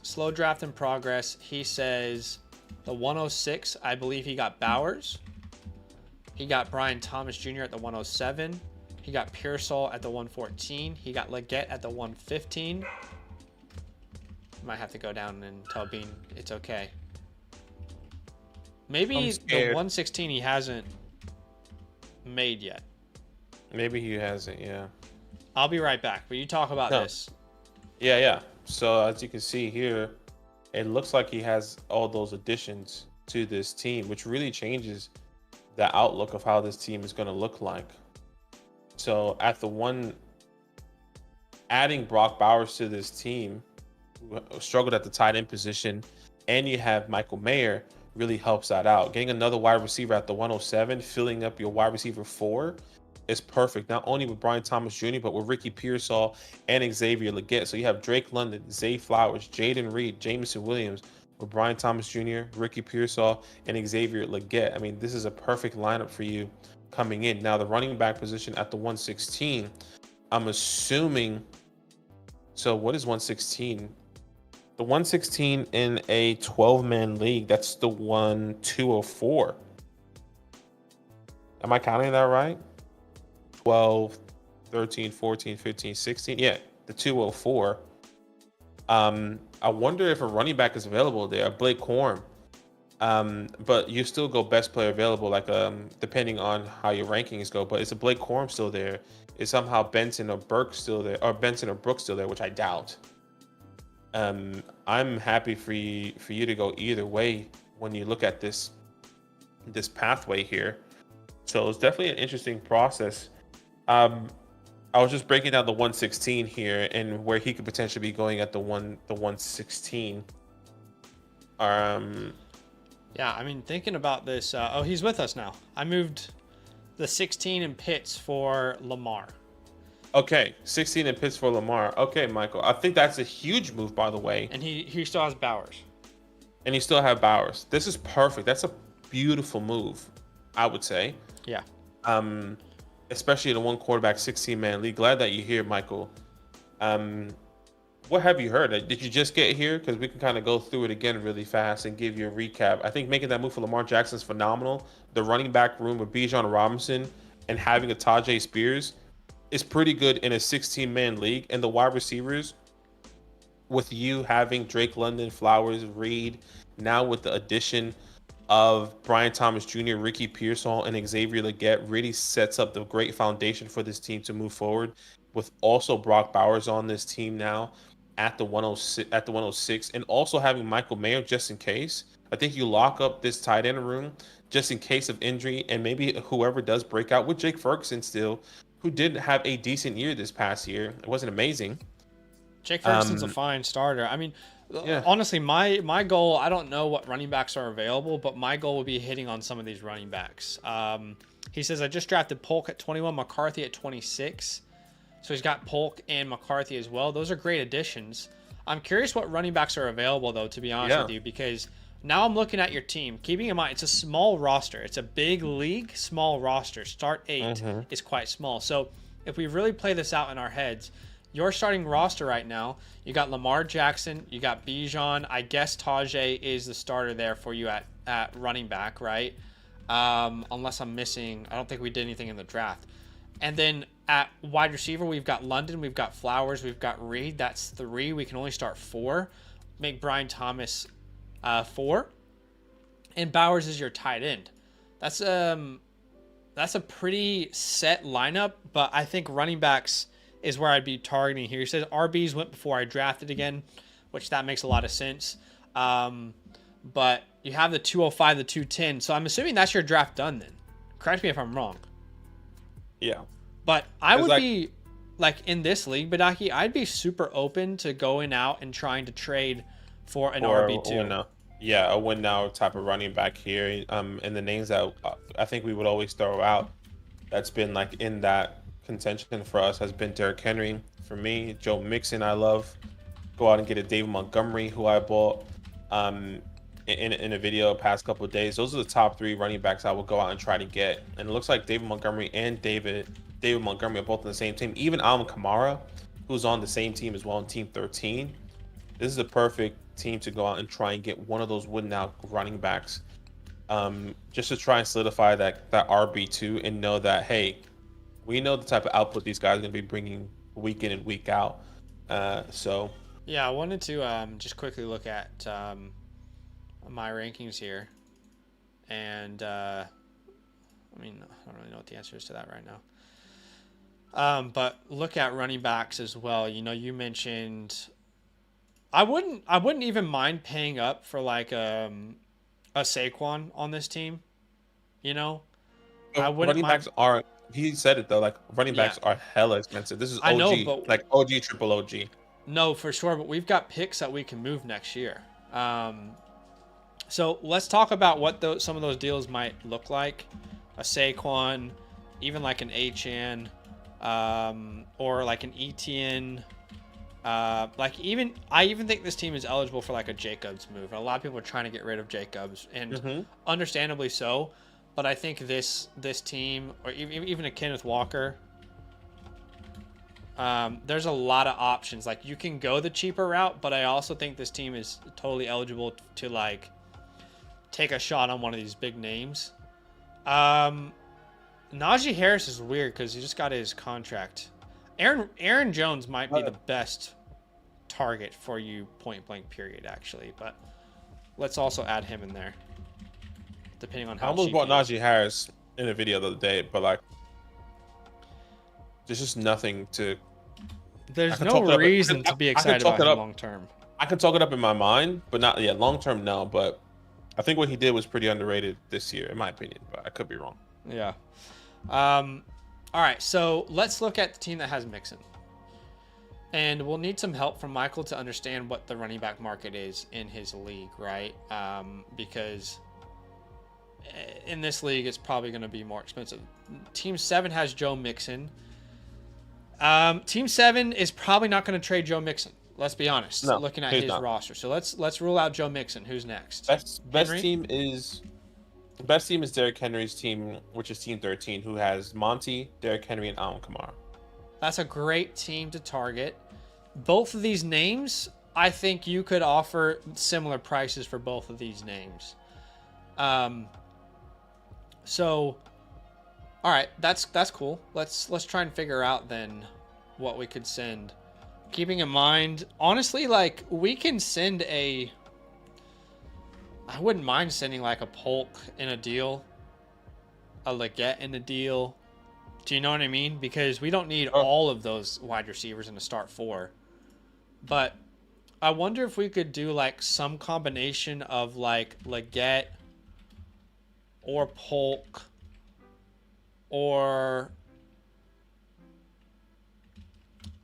slow draft in progress. He says the 106, I believe he got Bowers. He got Brian Thomas Jr. at the 107. He got Pearsall at the 114. He got Leggett at the 115. Might have to go down and tell Bean it's okay. Maybe the 116 he hasn't made yet. Maybe he hasn't, yeah. I'll be right back, but you talk about this. Yeah. So as you can see here, it looks like he has all those additions to this team, which really changes the outlook of how this team is going to look like. So at the one, adding Brock Bowers to this team, who struggled at the tight end position, and you have Michael Mayer, really helps that out. Getting another wide receiver at the 107, filling up your wide receiver 4 is perfect. Not only with Brian Thomas Jr., but with Ricky Pearsall and Xavier Leggett. So you have Drake London, Zay Flowers, Jaden Reed, Jameson Williams, with Brian Thomas Jr., Ricky Pearsall, and Xavier Leggett. I mean, this is a perfect lineup for you coming in. Now, the running back position at the 116, I'm assuming. So what is 116? The 116 in a 12-man league, that's the 204. Am I counting that right? 12, 13, 14, 15, 16. Yeah, the 204. I wonder if a running back is available there, Blake Corum. But you still go best player available, like depending on how your rankings go. But is a Blake Corum still there? Is somehow Benson or Burke still there, or Benson or Brooks still there, which I doubt. I'm happy for you to go either way when you look at this pathway here. So it's definitely an interesting process. I was just breaking down the 116 here and where he could potentially be going at the 116. Yeah, I mean, thinking about this, he's with us now. I moved the 16 in Pitts for Lamar. Okay, 16 in Pitts for Lamar. Okay, Michael. I think that's a huge move, by the way. And he still has Bowers. And you still have Bowers. This is perfect. That's a beautiful move, I would say. Yeah. Especially in a one quarterback 16-man league. Glad that you're here, Michael. What have you heard? Did you just get here? Because we can kind of go through it again really fast and give you a recap. I think making that move for Lamar Jackson is phenomenal. The running back room with Bijan Robinson and having a Tajay Spears is pretty good in a 16-man league. And the wide receivers, with you having Drake London, Flowers, Reed, now with the addition of Brian Thomas Jr., Ricky Pearsall, and Xavier Leggett, really sets up the great foundation for this team to move forward. With also Brock Bowers on this team now at the 106, and also having Michael Mayer just in case. I think you lock up this tight end room just in case of injury, and maybe whoever does break out with Jake Ferguson still, who did have a decent year this past year. It wasn't amazing. Jake Ferguson's a fine starter. I mean, honestly, my goal, I don't know what running backs are available, but my goal would be hitting on some of these running backs. He says, I just drafted Polk at 21, McCarthy at 26. So he's got Polk and McCarthy as well. Those are great additions. I'm curious what running backs are available, though, to be honest with you, because now I'm looking at your team. Keeping in mind, it's a small roster. It's a big league, small roster. Start 8 is quite small. So if we really play this out in our heads, your starting roster right now, you got Lamar Jackson, you got Bijan. I guess Tajay is the starter there for you at running back, right? Unless I'm missing. I don't think we did anything in the draft. And then at wide receiver, we've got London, we've got Flowers, we've got Reed. That's 3. We can only start 4. Make Brian Thomas 4. And Bowers is your tight end. That's a pretty set lineup, but I think running backs is where I'd be targeting here. He says RBs went before I drafted again. which that makes a lot of sense. But you have the 205, the 210. So I'm assuming that's your draft done then. Correct me if I'm wrong. Yeah. But I would be, like, in this league, Badaki, I'd be super open to going out and trying to trade for an RB2. Yeah, a win now type of running back here. And the names that I think we would always throw out that's been like in that contention for us has been Derrick Henry. For me, Joe Mixon, I love. Go out and get a David Montgomery, who I bought in a video the past couple of days. Those are the top 3 running backs I would go out and try to get. And it looks like David Montgomery and David Montgomery are both on the same team. Even Alvin Kamara, who's on the same team as well in Team 13. This is a perfect team to go out and try and get one of those win now running backs, just to try and solidify that RB2 and know that, hey, we know the type of output these guys are going to be bringing week in and week out. So yeah, I wanted to just quickly look at my rankings here, and I mean, I don't really know what the answer is to that right now. But look at running backs as well. You know, you mentioned I wouldn't even mind paying up for like a Saquon on this team. You know, I wouldn't. Running backs are. He said it though. Like running backs are hella expensive. This is OG, I know, but, like OG, triple OG. No, for sure. But we've got picks that we can move next year. So let's talk about what some of those deals might look like. A Saquon, even like an HN, or like an ETN. I even think this team is eligible for like a Jacobs move. And a lot of people are trying to get rid of Jacobs, and understandably so. But I think this team, or even a Kenneth Walker, there's a lot of options. Like, you can go the cheaper route, but I also think this team is totally eligible to like take a shot on one of these big names. Najee Harris is weird because he just got his contract. Aaron Jones might be the best target for you, point blank period, actually. But let's also add him in there, depending on how. I almost bought Najee Harris in a video the other day, but like, there's just nothing to. There's no reason to be excited about him long term. I can talk it up in my mind, but not long term. No, but I think what he did was pretty underrated this year, in my opinion. But I could be wrong. Yeah. All right, so let's look at the team that has Mixon. And we'll need some help from Michael to understand what the running back market is in his league, right? Because in this league, it's probably going to be more expensive. Team 7 has Joe Mixon. Team 7 is probably not going to trade Joe Mixon. Let's be honest, looking at his roster. So let's rule out Joe Mixon. Who's next? Best team is Derrick Henry's team, which is Team 13, who has Monty, Derrick Henry, and Alvin Kamara. That's a great team to target. Both of these names, I think you could offer similar prices for both of these names. So, all right, that's cool. Let's try and figure out then what we could send. Keeping in mind, honestly, like, we can send I wouldn't mind sending like a Polk in a deal, a Leggett in a deal. Do you know what I mean? Because we don't need all of those wide receivers in a start 4. But I wonder if we could do like some combination of like Leggett or Polk, or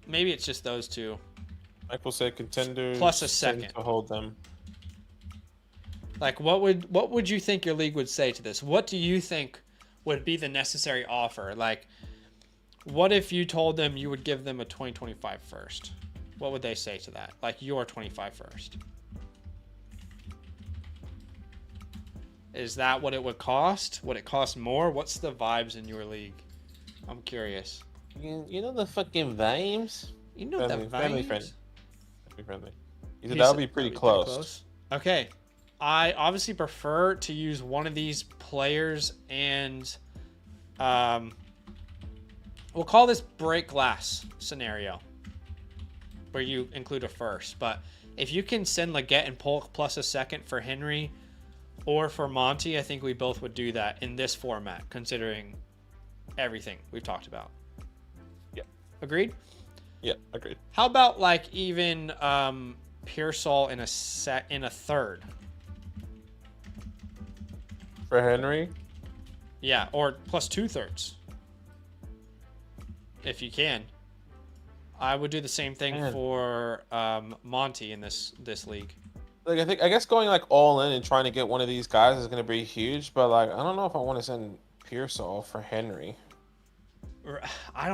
maybe it's just those two. Michael said contenders plus a second to hold them. Like, what would you think your league would say to this? What do you think would be the necessary offer? Like, what if you told them you would give them a 2025 first? What would they say to that? Like, your 25 first. Is that what it would cost? Would it cost more? What's the vibes in your league? I'm curious. You know the fucking vibes? You know the vibes? Family friendly. That would be pretty close. Okay. I obviously prefer to use one of these players, and we'll call this break glass scenario, where you include a first. But if you can send Leggett and Polk plus a second for Henry or for Monty, I think we both would do that in this format, considering everything we've talked about. Yeah. Agreed? Yeah, agreed. How about like even Pearsall in a third. For Henry? Yeah, or plus 2/3. If you can. I would do the same thing for Monty in this league. Like I guess going like all in and trying to get one of these guys is gonna be huge, but like I don't know if I want to send Pearsall for Henry. I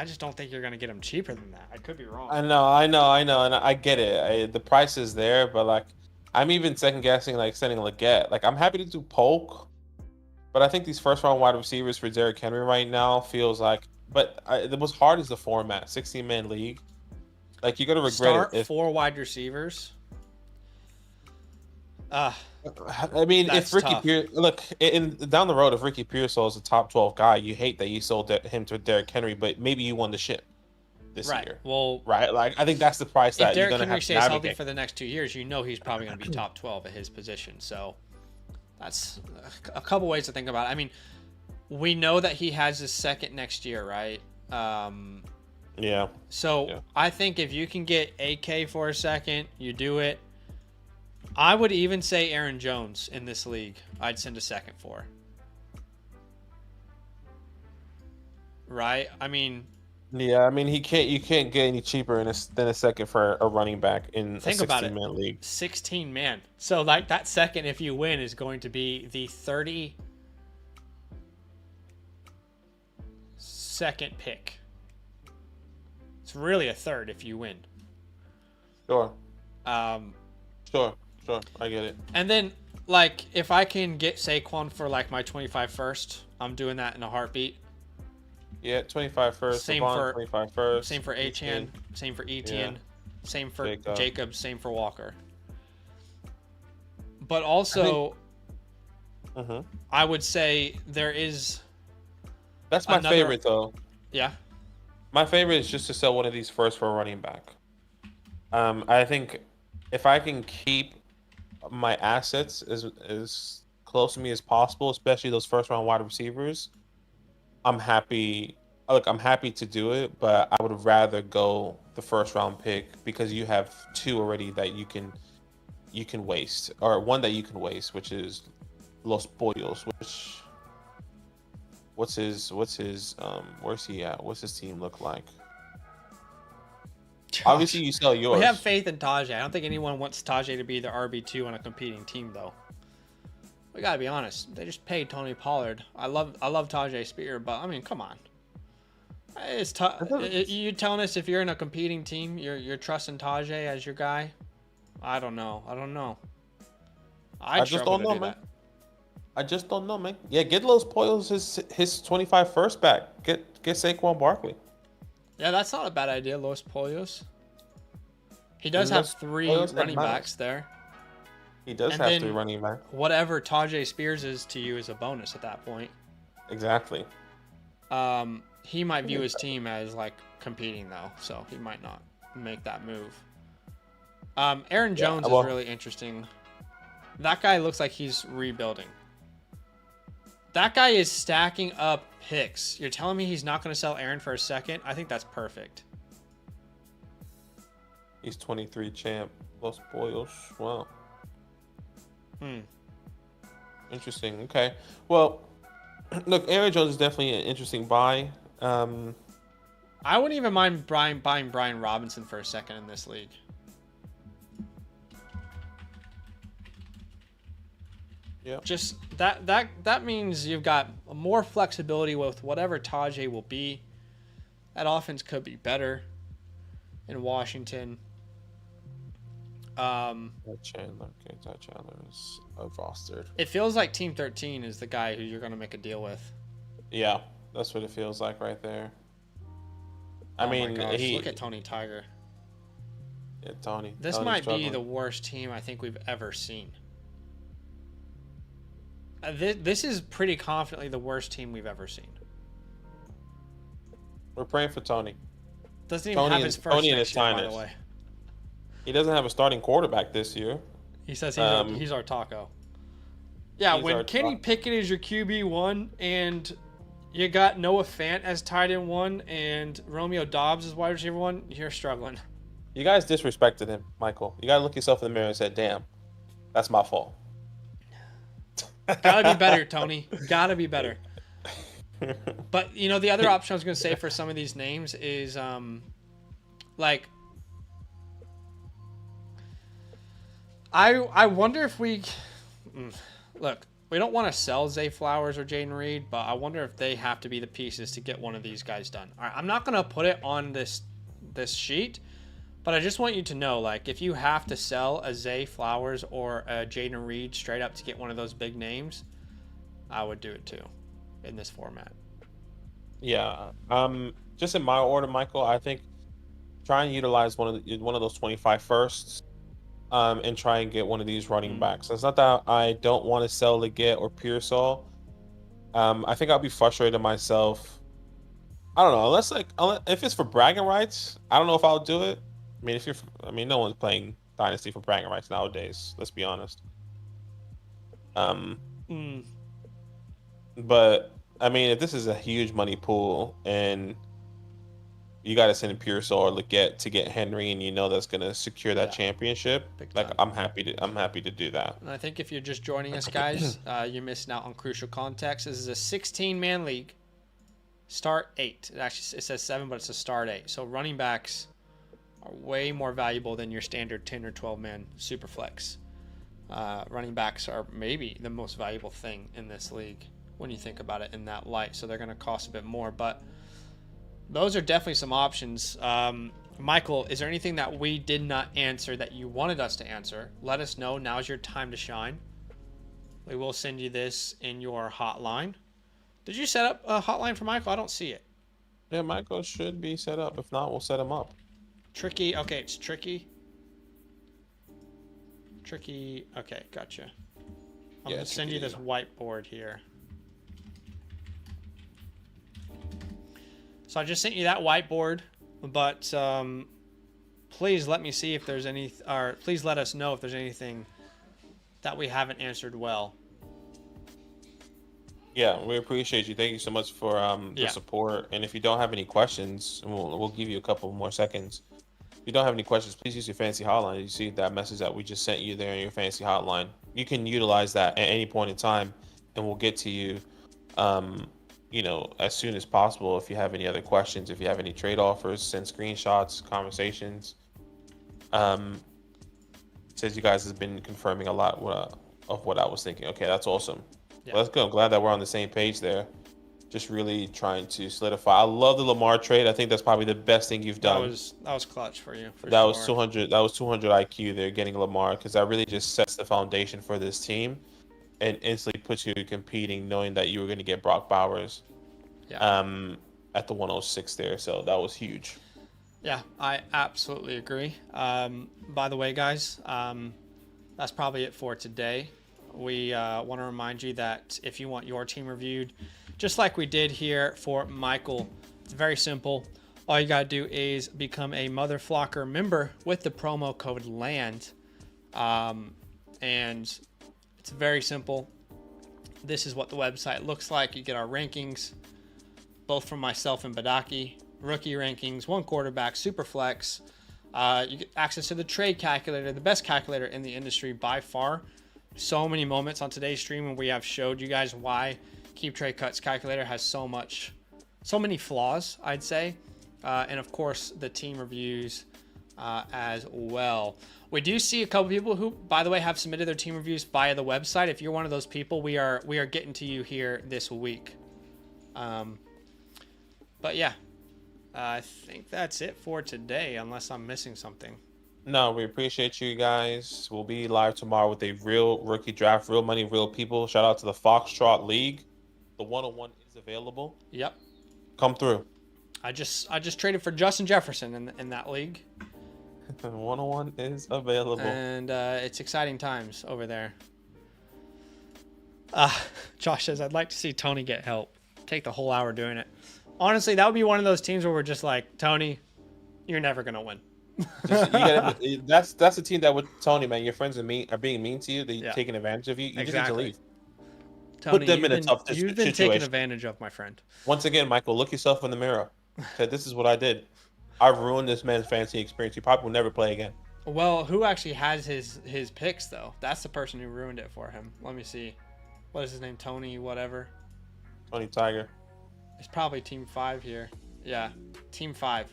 just don't think you're gonna get him cheaper than that. I could be wrong. I know, and I get it. The price is there, but like I'm even second guessing like sending Leggett. Like I'm happy to do Polk, but I think these first round wide receivers for Derrick Henry right now feels like. But the most hard is the format, 16-man league. Like you're gonna regret it. 4 wide receivers. I mean, if Ricky down the road, if Ricky Pearsall is a top 12 guy, you hate that you sold him to Derrick Henry, but maybe you won the ship this year. Well, right? Like I think that's the price that you're gonna have to navigate. If Derrick Henry stays healthy for the next 2 years, you know he's probably gonna be top 12 at his position. So that's a couple ways to think about it. I mean, we know that he has his second next year, right? Yeah. So I think if you can get AK for a second, you do it. I would even say Aaron Jones in this league, I'd send a second for. Right? I mean... Yeah, I mean, you can't get any cheaper than a second for a running back in a 16-man league. 16-man. So, like, that second, if you win, is going to be the 32nd pick. It's really a third if you win. Sure. Sure, I get it. And then, like, if I can get Saquon for, like, my 25 first, I'm doing that in a heartbeat. Yeah, 25 first. Same Savon, for 25 first. Same for Achane. Same for Etienne. Same for Jacobs. Same for Walker. But also, I would say there is... That's my favorite, though. Yeah? My favorite is just to sell one of these first for a running back. I think if I can keep my assets as close to me as possible, especially those first round wide receivers, I'm happy. Look, I'm happy to do it, but I would rather go the first round pick because you have 2 already that you can waste, or one that you can waste, which is Los Pollos. What's his where's he at? What's his team look like? Josh, obviously, you sell yours. We have faith in Tajay. I don't think anyone wants Tajay to be the RB2 on a competing team, though. We gotta be honest. They just paid Tony Pollard. I love Tajay Spear, but I mean, come on. It's you telling us if you're in a competing team, you're trusting Tajay as your guy? I don't know. I just don't know, man. I just don't know, man. Yeah, get Los Pollos his 25 first back. Get Saquon Barkley. Yeah, that's not a bad idea, Los Pollos. He does have 3 running backs there. He does have 3 running backs. Whatever Tajay Spears is to you is a bonus at that point. Exactly. He might view his team as like competing though, so he might not make that move. Aaron Jones is really interesting. That guy looks like he's rebuilding. That guy is stacking up picks. You're telling me he's not going to sell Aaron for a second? I think that's perfect. He's 23 champ. Los Pollos. Wow. Interesting. Okay. Well, look, Aaron Jones is definitely an interesting buy. I wouldn't even mind buying Brian Robinson for a second in this league. Yeah. Just that means you've got more flexibility with whatever Tajay will be. That offense could be better in Washington. Chandler is rostered. It feels like Team 13 is the guy who you're going to make a deal with. Yeah, that's what it feels like right there. I mean, look at Tony Tiger. Yeah, Tony. This might be the worst team I think we've ever seen. This is pretty confidently the worst team we've ever seen. We're praying for Tony. Doesn't even have his first next year, by the way. He doesn't have a starting quarterback this year. He says he's our taco. Yeah, when Kenny Pickett is your QB1 and you got Noah Fant as tight end 1 and Romeo Doubs as wide receiver 1, you're struggling. You guys disrespected him, Michael. You gotta look yourself in the mirror and say, "Damn, that's my fault." Gotta be better, Tony. Gotta be better. But you know, the other option I was gonna say for some of these names is like I wonder if we look. We don't want to sell Zay Flowers or Jaden Reed, but I wonder if they have to be the pieces to get one of these guys done. All right, I'm not gonna put it on this sheet, but I just want you to know, like, if you have to sell a Zay Flowers or a Jaden Reed straight up to get one of those big names, I would do it too, in this format. Yeah. Just in my order, Michael, I think try and utilize one of those 25 firsts, and try and get one of these running backs. It's not that I don't want to sell Leggett or Pearsall. I think I'll be frustrated myself. I don't know, unless if it's for bragging rights, I don't know if I'll do it. I mean, no one's playing Dynasty for bragging rights nowadays. Let's be honest. But I mean, if this is a huge money pool and you got to send in Pearsall or Leggett to get Henry, and you know that's going to secure that championship, like I'm happy to do that. And I think if you're just joining us, guys, you're missing out on crucial context. This is a 16-man league. Start 8. It says 7, but it's a start 8. So running backs are way more valuable than your standard 10 or 12-man SuperFlex. Running backs are maybe the most valuable thing in this league when you think about it in that light. So they're going to cost a bit more, but those are definitely some options. Michael, is there anything that we did not answer that you wanted us to answer? Let us know. Now's your time to shine. We will send you this in your hotline. Did you set up a hotline for Michael? I don't see it. Yeah, Michael should be set up. If not, we'll set him up. Tricky. Okay, it's tricky. Tricky. Okay, gotcha. I'm going to send you this whiteboard here. So I just sent you that whiteboard, but please let me see if there's any, or please let us know if there's anything that we haven't answered well. Yeah, we appreciate you. Thank you so much for the support. And if you don't have any questions, we'll give you a couple more seconds. If you don't have any questions, please use your fancy hotline. You see that message that we just sent you there in your fancy hotline. You can utilize that at any point in time, and we'll get to you, as soon as possible. If you have any other questions, if you have any trade offers, send screenshots, conversations. Says you guys have been confirming a lot of what I was thinking. Okay, that's awesome. Yeah. Well, that's good. I'm glad that we're on the same page there. Just really trying to solidify. I love the Lamar trade. I think that's probably the best thing you've done. That was clutch for you. That was 200. That was 200 IQ there, getting Lamar, because that really just sets the foundation for this team, and instantly puts you competing, knowing that you were going to get Brock Bowers, at the 106 there. So that was huge. Yeah, I absolutely agree. By the way, guys, that's probably it for today. We want to remind you that if you want your team reviewed, just like we did here for Michael, it's very simple. All you got to do is become a Mother Flocker member with the promo code LAND. And it's very simple. This is what the website looks like. You get our rankings, both from myself and Badaki, rookie rankings, one quarterback, SuperFlex. You get access to the trade calculator, the best calculator in the industry by far. So many moments on today's stream when we have showed you guys why Keep Trade Cuts calculator has so many flaws, I'd say. And of course, the team reviews as well. We do see a couple people who, by the way, have submitted their team reviews via the website. If you're one of those people, we are getting to you here this week. But yeah, I think that's it for today, unless I'm missing something. No, we appreciate you guys. We'll be live tomorrow with a real rookie draft, real money, real people. Shout out to the Foxtrot League. The 101 is available. Yep. Come through. I just traded for Justin Jefferson in that league. The 101 is available. And it's exciting times over there. Josh says, I'd like to see Tony get help. Take the whole hour doing it. Honestly, that would be one of those teams where we're just like, Tony, you're never going to win. That's a team that would, Tony, man, your friends are being mean to you. They're taking advantage of you. You just need to leave. Tony, put them in a tough situation. You've been taken advantage of, my friend. Once again, Michael, look yourself in the mirror. Say, this is what I did. I've ruined this man's fantasy experience. He probably will never play again. Well, who actually has his picks though? That's the person who ruined it for him. Let me see. What is his name? Tony whatever. Tony Tiger. It's probably Team 5 here. Yeah, Team 5.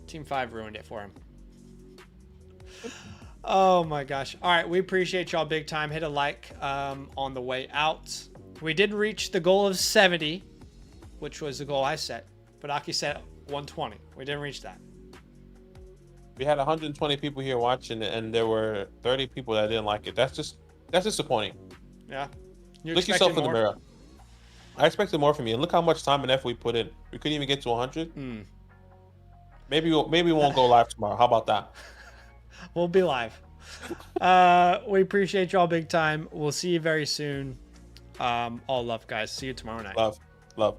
Team 5 ruined it for him. Oh my gosh. All right, we appreciate y'all big time. Hit a like on the way out. We did reach the goal of 70, which was the goal I set. But Aki set 120. We didn't reach that. We had 120 people here watching, and there were 30 people that didn't like it. That's disappointing. Yeah. Look yourself in the mirror. I expected more from you. Look how much time and effort we put in. We couldn't even get to 100. Maybe we won't go live tomorrow. How about that? We'll be live. We appreciate y'all big time. We'll see you very soon. All love, guys. See you tomorrow night. Love.